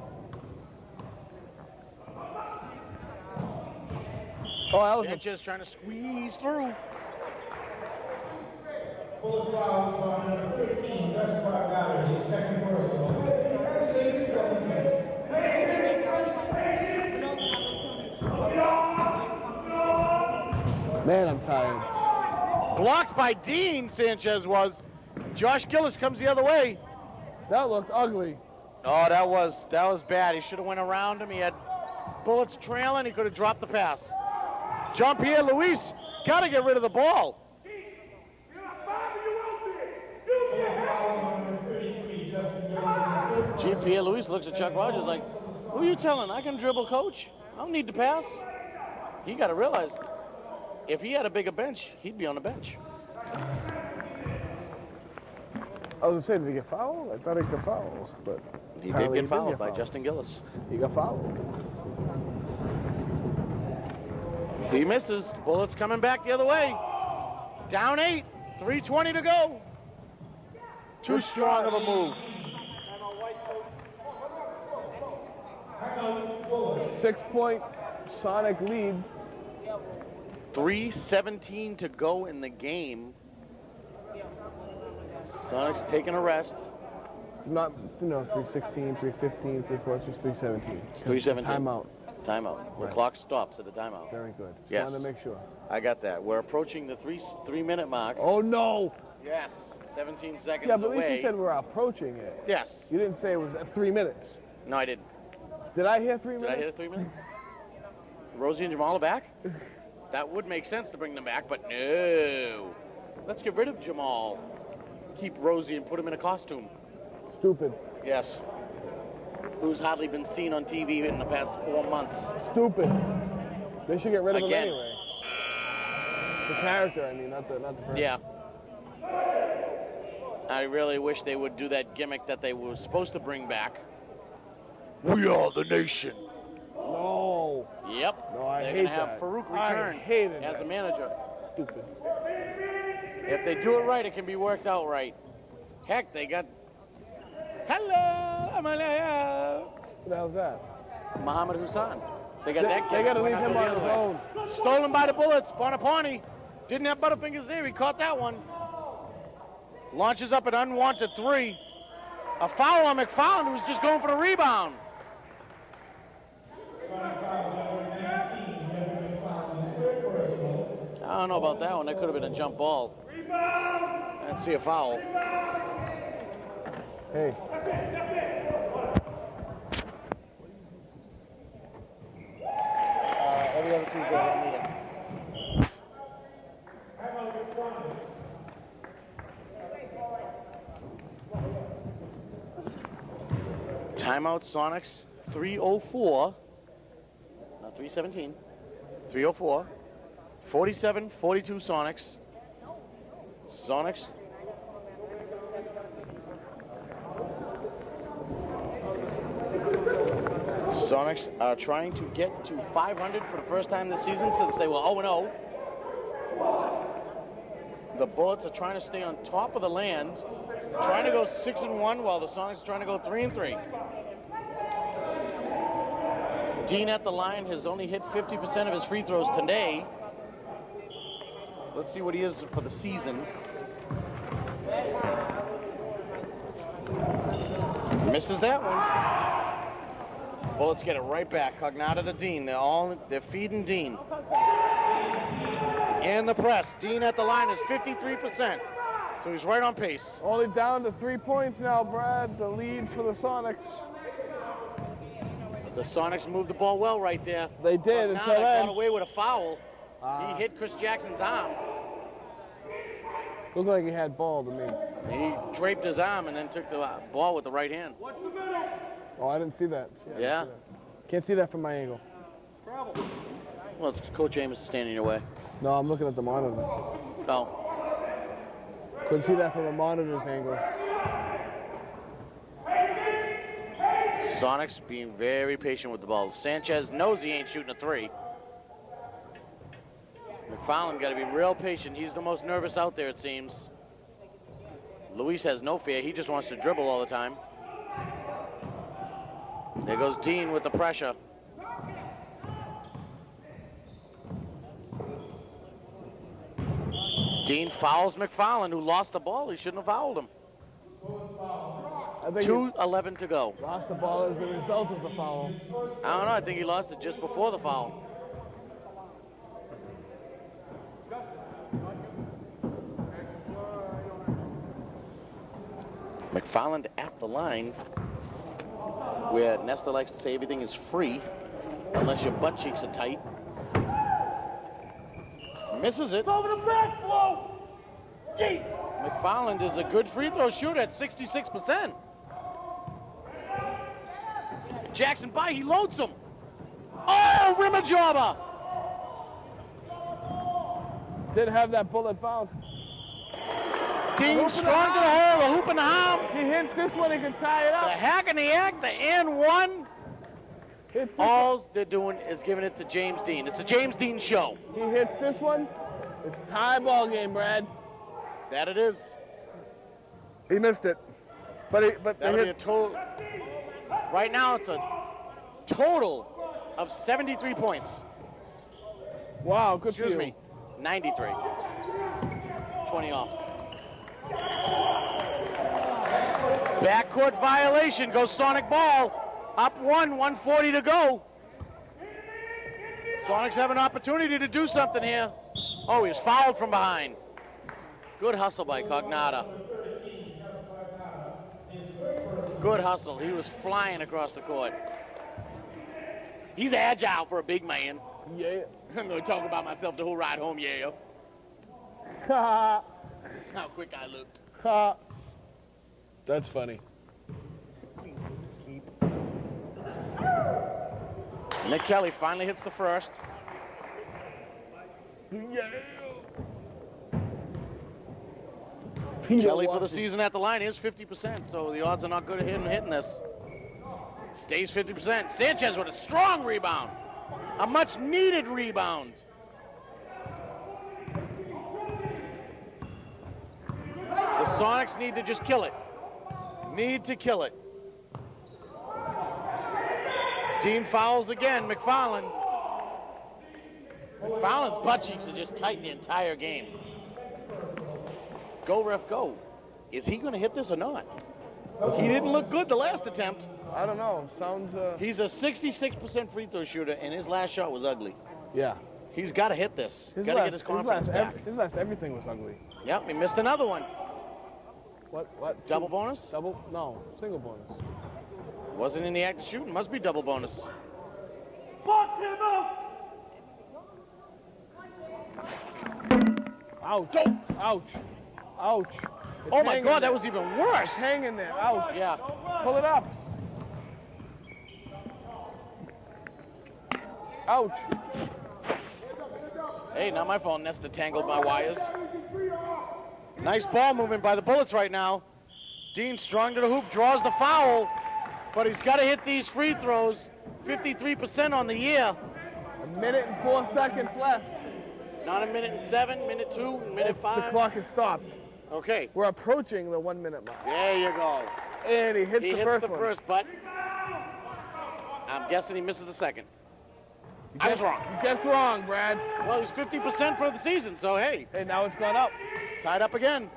Speaker 4: Oh, that was
Speaker 3: Sanchez trying to squeeze through.
Speaker 4: Man, I'm tired.
Speaker 3: Blocked by Dean, Sanchez was. Josh Gillis comes the other way.
Speaker 4: That looked ugly.
Speaker 3: Oh, that was bad. He should have went around him. He had Bullets trailing. He could have dropped the pass. Jean-Pierre Luis got to get rid of the ball. Jean-Pierre Luis looks at Chuck Rogers like, who are you telling? I can dribble, coach. I don't need to pass. He got to realize, if he had a bigger bench, he'd be on the bench.
Speaker 4: I was going to say, did he get fouled? I thought he got fouled, but
Speaker 3: He did
Speaker 4: apparently
Speaker 3: get fouled by Justin Gillis.
Speaker 4: He got fouled.
Speaker 3: He misses. Bullets coming back the other way. Down 8. 3:20 to go. Too strong of a move.
Speaker 4: 6-point Sonic lead.
Speaker 3: 3:17 to go in the game. Sonic's taking a rest.
Speaker 4: Not, 3:16, 3:15, 3:14, just 3:17.
Speaker 3: 3:17.
Speaker 4: Timeout.
Speaker 3: Timeout. The
Speaker 4: Right.
Speaker 3: clock stops at the timeout.
Speaker 4: Very good. Just
Speaker 3: Yes.
Speaker 4: wanted to make sure.
Speaker 3: I got that. We're approaching the three-minute mark.
Speaker 4: Oh, no.
Speaker 3: Yes. 17 seconds
Speaker 4: Yeah, but at least
Speaker 3: away.
Speaker 4: you said we're approaching it.
Speaker 3: Yes.
Speaker 4: You didn't say it was at 3 minutes.
Speaker 3: No, I didn't.
Speaker 4: Did I hear 3
Speaker 3: Did
Speaker 4: minutes?
Speaker 3: I hit it 3 minutes? Rosie and Jamal are back? That would make sense to bring them back, but no. Let's get rid of Jamal. Keep Rosie and put him in a costume.
Speaker 4: Stupid.
Speaker 3: Yes. Who's hardly been seen on TV in the past 4 months.
Speaker 4: Stupid. They should get rid of him
Speaker 3: Again.
Speaker 4: anyway. The character, I mean, not the person.
Speaker 3: Yeah. I really wish they would do that gimmick that they were supposed to bring back. We are the nation.
Speaker 4: No.
Speaker 3: Yep.
Speaker 4: No, I
Speaker 3: They're
Speaker 4: hate
Speaker 3: going to have
Speaker 4: that.
Speaker 3: Farouk
Speaker 4: I
Speaker 3: return
Speaker 4: hated
Speaker 3: as
Speaker 4: that.
Speaker 3: a manager.
Speaker 4: Stupid.
Speaker 3: If they do it right, it can be worked out right. Heck, they got... Hello, Amalaya.
Speaker 4: What the hell's that?
Speaker 3: Muhammad Hassan. They got that
Speaker 4: They
Speaker 3: gimmick.
Speaker 4: got to
Speaker 3: Why
Speaker 4: leave
Speaker 3: not
Speaker 4: him
Speaker 3: go the
Speaker 4: on his
Speaker 3: other way?
Speaker 4: own.
Speaker 3: Stolen by the Bullets. Bonaparte. Didn't have Butterfingers there. He caught that one. Launches up an unwanted 3. A foul on McFarland, who was just going for the rebound. I don't know about that one. That could have been a jump ball. I didn't see a foul.
Speaker 4: Hey.
Speaker 3: Every other Tuesday, I need it. Timeout Sonics, 3:04. No, 3:17. 3:04. 47-42 Sonics. Sonics. Sonics are trying to get to 500 for the first time this season since they were 0-0. The Bullets are trying to stay on top of the land, trying to go 6-1 while the Sonics are trying to go 3-3. Dean at the line has only hit 50% of his free throws today. Let's see what he is for the season. Misses that one. Bullets get it right back. Cognata to Dean. They're feeding Dean. And the press. Dean at the line is 53%. So he's right on pace.
Speaker 4: Only down to 3 points now, Brad. The lead for the Sonics.
Speaker 3: The Sonics moved the ball well right there.
Speaker 4: They did
Speaker 3: Cognata
Speaker 4: until then.
Speaker 3: got away with a foul. He hit Chris Jackson's arm.
Speaker 4: Looked like he had ball to me.
Speaker 3: He draped his arm and then took the ball with the right hand.
Speaker 4: Oh, I didn't see that.
Speaker 3: Yeah?
Speaker 4: Can't see that from my angle.
Speaker 3: Well, it's Coach Amos is standing in your way.
Speaker 4: No, I'm looking at the monitor.
Speaker 3: Oh.
Speaker 4: Couldn't see that from a monitor's angle.
Speaker 3: Sonics being very patient with the ball. Sanchez knows he ain't shooting a 3. McFarland got to be real patient. He's the most nervous out there, it seems. Luis has no fear. He just wants to dribble all the time. There goes Dean with the pressure. Dean fouls McFarland, who lost the ball. He shouldn't have fouled him.
Speaker 4: I think
Speaker 3: 2:11 to go.
Speaker 4: he lost the ball as a result of the foul.
Speaker 3: I don't know. I think he lost it just before the foul. McFarland at the line, where Nesta likes to say everything is free unless your butt cheeks are tight. Misses it.
Speaker 7: Over the back flow. Deep.
Speaker 3: McFarland is a good free throw shooter at 66%. Jackson by, he loads him. Oh, rimmer jobber.
Speaker 4: Did have that bullet bounce.
Speaker 3: Dean
Speaker 4: Hoop in the
Speaker 3: strong to the
Speaker 4: arm.
Speaker 3: hole, a hoop in the arm.
Speaker 4: He hits this one, he can tie it
Speaker 3: The
Speaker 4: up.
Speaker 3: hack and the act, the and one.
Speaker 4: Hits this
Speaker 3: All they're doing is giving it to James Dean. It's a James Dean show.
Speaker 4: one. He hits this one. It's a tie ball game, Brad.
Speaker 3: That it is.
Speaker 4: He missed it. But
Speaker 3: That'll be a total. Right now, it's a total of 73 points.
Speaker 4: Wow, good for
Speaker 3: Excuse
Speaker 4: you.
Speaker 3: me, 93. 20 off. Backcourt violation. Goes Sonic ball. Up 140 to go. Sonics have an opportunity to do something here. Oh, he was fouled from behind. Good hustle by Cognata. Good hustle. He was flying across the court. He's agile for a big man.
Speaker 4: Yeah.
Speaker 3: I'm going to talk about myself the whole ride home, yeah.
Speaker 4: Ha
Speaker 3: How quick I looked.
Speaker 4: ha. That's funny.
Speaker 3: Nick Kelly finally hits the first. Kelly for the season at the line is 50%, so the odds are not good of him hitting this. Stays 50%. Sanchez with a strong rebound. A much needed rebound. The Sonics need to just kill it. Need to kill it. Dean fouls again, McFarland. McFarland's butt cheeks are just tight the entire game. Go, ref, go. Is he going to hit this or not? He didn't look good the last attempt.
Speaker 4: I don't know. Sounds.
Speaker 3: He's a 66% free throw shooter, and his last shot was ugly.
Speaker 4: Yeah.
Speaker 3: He's got to hit this. Got to get his confidence back.
Speaker 4: His last everything was ugly.
Speaker 3: Yep, he missed another one.
Speaker 4: What?
Speaker 3: Double bonus?
Speaker 4: Double? No, single bonus.
Speaker 3: Wasn't in the act of shooting. Must be double bonus.
Speaker 7: Box him up!
Speaker 4: Ouch.
Speaker 3: Go.
Speaker 4: Ouch. Ouch. It's
Speaker 3: Oh, my God, that
Speaker 4: there.
Speaker 3: was even worse.
Speaker 4: It's hanging there. Ouch.
Speaker 3: Yeah.
Speaker 4: Pull it up. Ouch.
Speaker 3: Hey, not my fault. Nesta tangled my wires. Nice ball movement by the Bullets right now. Dean strong to the hoop, draws the foul, but he's got to hit these free throws. 53% on the year.
Speaker 4: 1 minute and 4 seconds left.
Speaker 3: Not a minute and 7, minute 2, minute 5.
Speaker 4: The clock has stopped.
Speaker 3: Okay.
Speaker 4: We're approaching the 1 minute mark.
Speaker 3: There you go.
Speaker 4: And he hits
Speaker 3: He
Speaker 4: the
Speaker 3: hits
Speaker 4: first
Speaker 3: the
Speaker 4: one.
Speaker 3: first, but I'm guessing he misses the second. I was wrong.
Speaker 4: You guessed wrong, Brad.
Speaker 3: Well, he's 50% for the season, so hey.
Speaker 4: Hey, now it's gone up.
Speaker 3: Tied up again.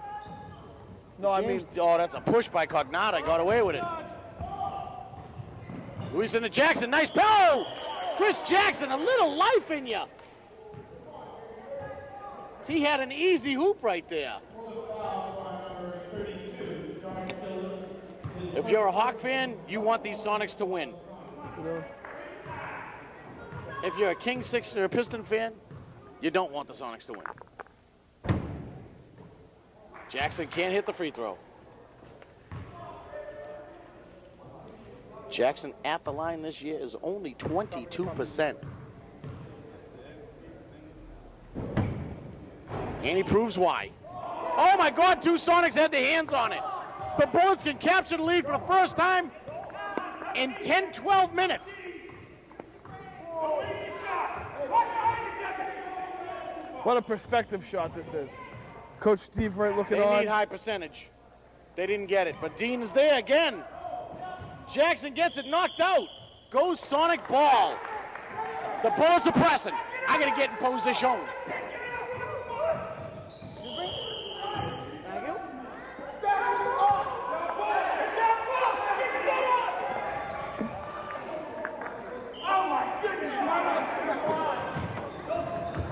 Speaker 4: No, I mean,
Speaker 3: Oh, that's a push by Cognata. Got away with it. Luis into Jackson. Nice pow! Chris Jackson, a little life in you. He had an easy hoop right there. If you're a Hawk fan, you want these Sonics to win. If you're a King Six or a Piston fan, you don't want the Sonics to win. Jackson can't hit the free throw. Jackson at the line this year is only 22%. And he proves why. Oh my God, two Sonics had their hands on it. The Bullets can capture the lead for the first time in 10-12 minutes.
Speaker 4: what a perspective shot this is. Coach Steve Wright looking
Speaker 3: They
Speaker 4: on.
Speaker 3: need high percentage. They didn't get it, but Dean is there again. Jackson gets it knocked out. Goes Sonic ball. The Bullets are pressing. I gotta get in position.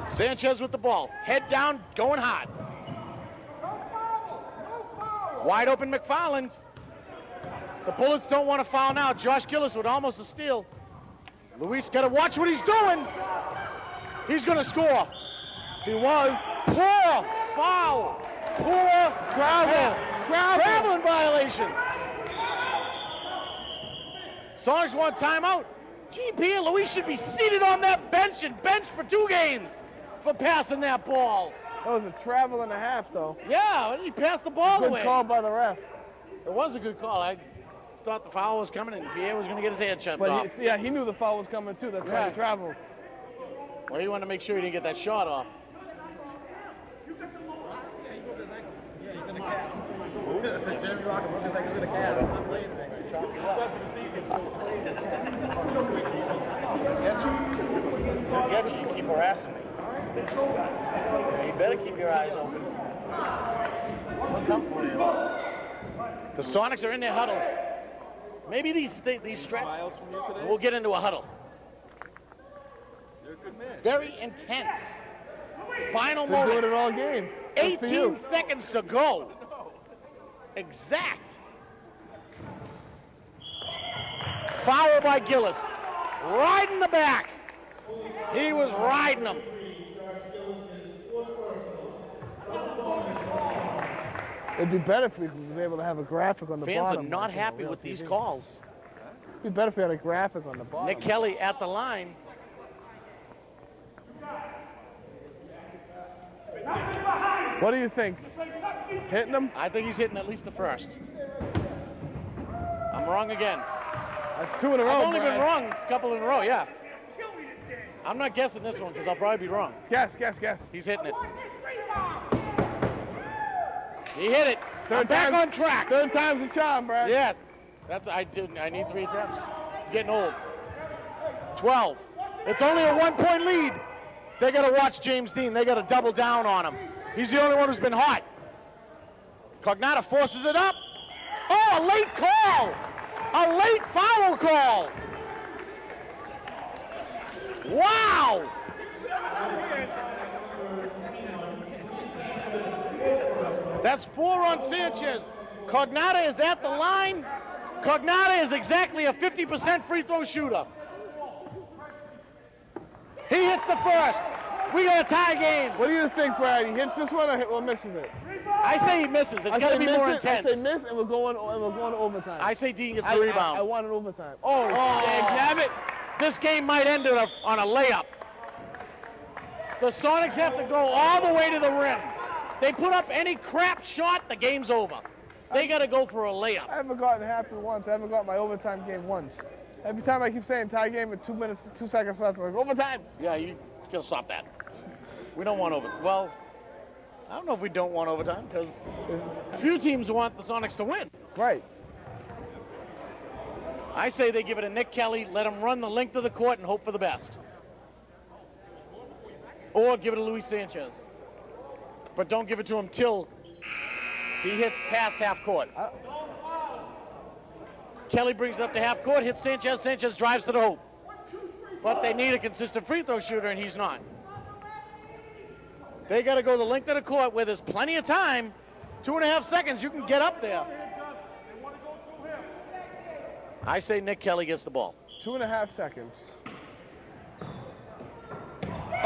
Speaker 3: Sanchez with the ball. Head down, going hard. Wide open McFarland. The Bullets don't want to foul now. Josh Gillis with almost a steal. Luis got to watch what he's doing. He's going to score. He was. Poor foul. Poor traveling violation. Sonics want timeout. GP and Luis should be seated on that bench and benched for 2 games for passing that ball.
Speaker 4: That was a travel and a half, though.
Speaker 3: Yeah, he passed the ball
Speaker 4: Good
Speaker 3: away.
Speaker 4: call by the ref.
Speaker 3: It was a good call. I thought the foul was coming and Pierre was going to get his head chopped off.
Speaker 4: But he knew the foul was coming, too. That's why he traveled.
Speaker 3: Well, he wanted to make sure he didn't get that shot off. Get you. You keep harassing me. You better keep your eyes open. The Sonics are in their huddle. Maybe these stretch. We'll get into a huddle. Very intense. Final
Speaker 4: Been doing
Speaker 3: moments.
Speaker 4: it all game. Good for
Speaker 3: 18
Speaker 4: you.
Speaker 3: seconds to go. Exact. Foul by Gillis. Riding the back. He was riding them.
Speaker 4: It'd be better if we were able to have a graphic on the
Speaker 3: Fans
Speaker 4: bottom.
Speaker 3: are not
Speaker 4: like on
Speaker 3: happy
Speaker 4: real
Speaker 3: with these
Speaker 4: TV.
Speaker 3: calls.
Speaker 4: It'd be better if we had a graphic on the bottom.
Speaker 3: Nick Kelly at the line.
Speaker 4: What do you think? Hitting him?
Speaker 3: I think he's hitting at least the first. I'm wrong again.
Speaker 4: That's 2 in a row,
Speaker 3: I've only
Speaker 4: Brad.
Speaker 3: been wrong a couple in a row, yeah. I'm not guessing this one because I'll probably be wrong.
Speaker 4: Guess.
Speaker 3: He's hitting it. He hit it.
Speaker 4: Third
Speaker 3: Back
Speaker 4: time-
Speaker 3: on track.
Speaker 4: Third time's the charm, Brad.
Speaker 3: Yeah, I need 3 attempts. Getting old. 12. It's only a 1-point lead. They got to watch James Dean. They got to double down on him. He's the only one who's been hot. Cognata forces it up. Oh, a late call. A late foul call. Wow. That's 4 on Sanchez. Cognata is at the line. Cognata is exactly a 50% free throw shooter. He hits the first. We got a tie game.
Speaker 4: What do you think, Brad? He hits this one or misses it?
Speaker 3: I say he misses. It's got to be more intense.
Speaker 4: I say miss, and we're going to overtime.
Speaker 3: I say Dean gets the rebound.
Speaker 4: I want an overtime. Oh, damn it.
Speaker 3: This game might end on a layup. The Sonics have to go all the way to the rim. They put up any crap shot, the game's over. They got to go for a layup.
Speaker 4: I haven't gotten happy once. I haven't got my overtime game once. Every time I keep saying tie game with 2 minutes, 2 seconds left, I'm like, overtime.
Speaker 3: Yeah, you gotta stop that. We don't want overtime. Well, I don't know if we don't want overtime because few teams want the Sonics to win.
Speaker 4: Right.
Speaker 3: I say they give it to Nick Kelly, let him run the length of the court and hope for the best. Or give it to Luis Sanchez. But don't give it to him till he hits past half court. Kelly brings it up to half court, hits Sanchez. Sanchez drives to the hoop. But they need a consistent free throw shooter, and he's not. They got to go the length of the court where there's plenty of time. 2.5 seconds, you can get up there. I say Nick Kelly gets the ball.
Speaker 4: 2.5 seconds.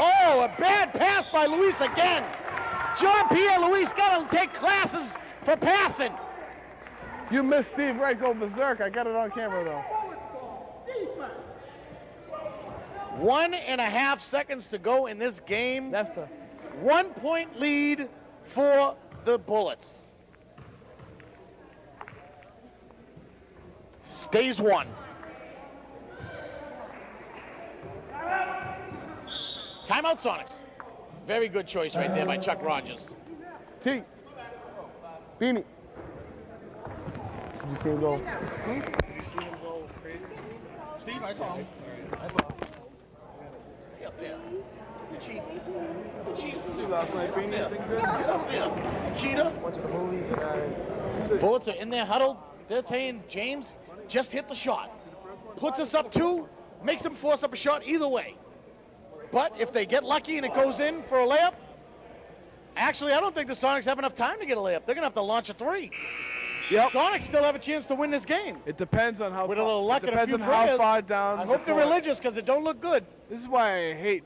Speaker 3: Oh, a bad pass by Luis again. Jean-Pierre Luis got to take classes for passing.
Speaker 4: You missed Steve Wright go berserk. I got it on camera, though.
Speaker 3: 1.5 seconds to go in this game.
Speaker 4: That's the
Speaker 3: 1-point lead for the Bullets. Stays 1. Timeout Sonics. Very good choice right there by Chuck Rogers.
Speaker 4: T. Beanie. Did you see him go?
Speaker 3: Did you see him go crazy? Steve, I saw him. I saw him. Stay up there. You cheat.
Speaker 4: See last night, Beanie?
Speaker 3: Get up there. Cheetah.
Speaker 4: Went to the movies and
Speaker 3: Bullets are in there huddled. They're saying, James, just hit the shot. Puts us up 2, makes them force up a shot either way. But if they get lucky and it goes in for a layup, actually, I don't think the Sonics have enough time to get a layup. They're going to have to launch a 3.
Speaker 4: Yep.
Speaker 3: Sonics still have a chance to win this game.
Speaker 4: It depends on how
Speaker 3: With a little luck
Speaker 4: it
Speaker 3: and a
Speaker 4: depends
Speaker 3: few
Speaker 4: on how
Speaker 3: prayers.
Speaker 4: far down.
Speaker 3: I
Speaker 4: the
Speaker 3: hope they're
Speaker 4: court.
Speaker 3: religious because it don't look good.
Speaker 4: This is why I hate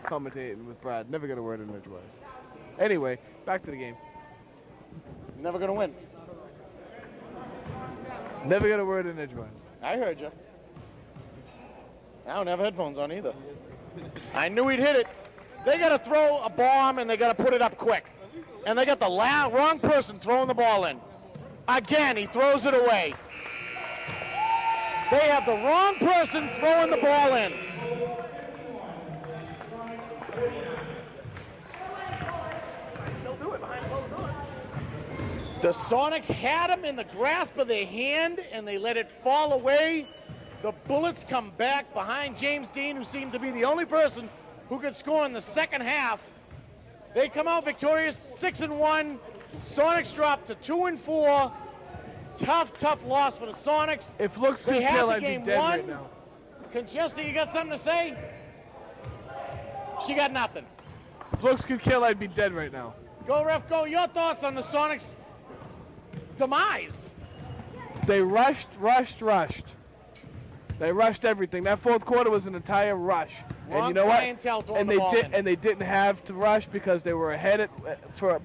Speaker 4: commentating with Brad. Never get a word in edgewise. Anyway, back to the game.
Speaker 3: Never going to win.
Speaker 4: Never get a word in edgewise.
Speaker 3: I heard you. I don't have headphones on either. I knew he'd hit it. They got to throw a bomb and they got to put it up quick. And they got the wrong person throwing the ball in. Again, he throws it away. They have the wrong person throwing the ball in. The Sonics had him in the grasp of their hand and they let it fall away. The Bullets come back behind James Dean, who seemed to be the only person who could score in the second half. They come out victorious, 6-1. Sonics drop to 2-4. Tough loss for the Sonics.
Speaker 4: If looks could kill, I'd be dead right now.
Speaker 3: Conchesta, you got something to say? She got nothing.
Speaker 4: If looks could kill, I'd be dead right now.
Speaker 3: Go, ref, go. Your thoughts on the Sonics' demise?
Speaker 4: They rushed. They rushed everything. That fourth quarter was an entire rush.
Speaker 3: Wrong
Speaker 4: and you know
Speaker 3: clientele
Speaker 4: what?
Speaker 3: throwing
Speaker 4: And
Speaker 3: the
Speaker 4: they
Speaker 3: ball in.
Speaker 4: and they didn't have to rush because they were ahead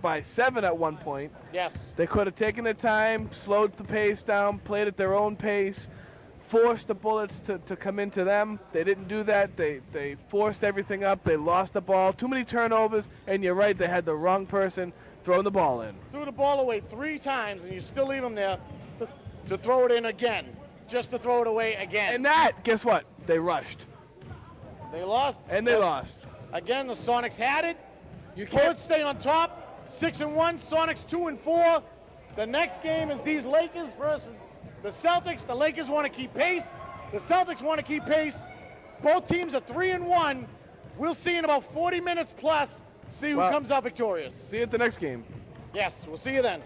Speaker 4: by 7 at one point.
Speaker 3: Yes.
Speaker 4: They could have taken their time, slowed the pace down, played at their own pace, forced the Bullets to come into them. They didn't do that. They forced everything up. They lost the ball. Too many turnovers. And you're right, they had the wrong person Throwing the ball in.
Speaker 3: Threw the ball away 3 times, and you still leave him there to throw it in again, just to throw it away again.
Speaker 4: And that, guess what? They rushed.
Speaker 3: They lost.
Speaker 4: And they lost.
Speaker 3: Again, the Sonics had it.
Speaker 4: You can't
Speaker 3: Bullets stay on top. 6-1. Sonics 2-4. The next game is these Lakers versus the Celtics. The Lakers want to keep pace. The Celtics want to keep pace. Both teams are 3-1. We'll see in about 40 minutes plus. See who comes out victorious.
Speaker 4: See you at the next game.
Speaker 3: Yes, we'll see you then.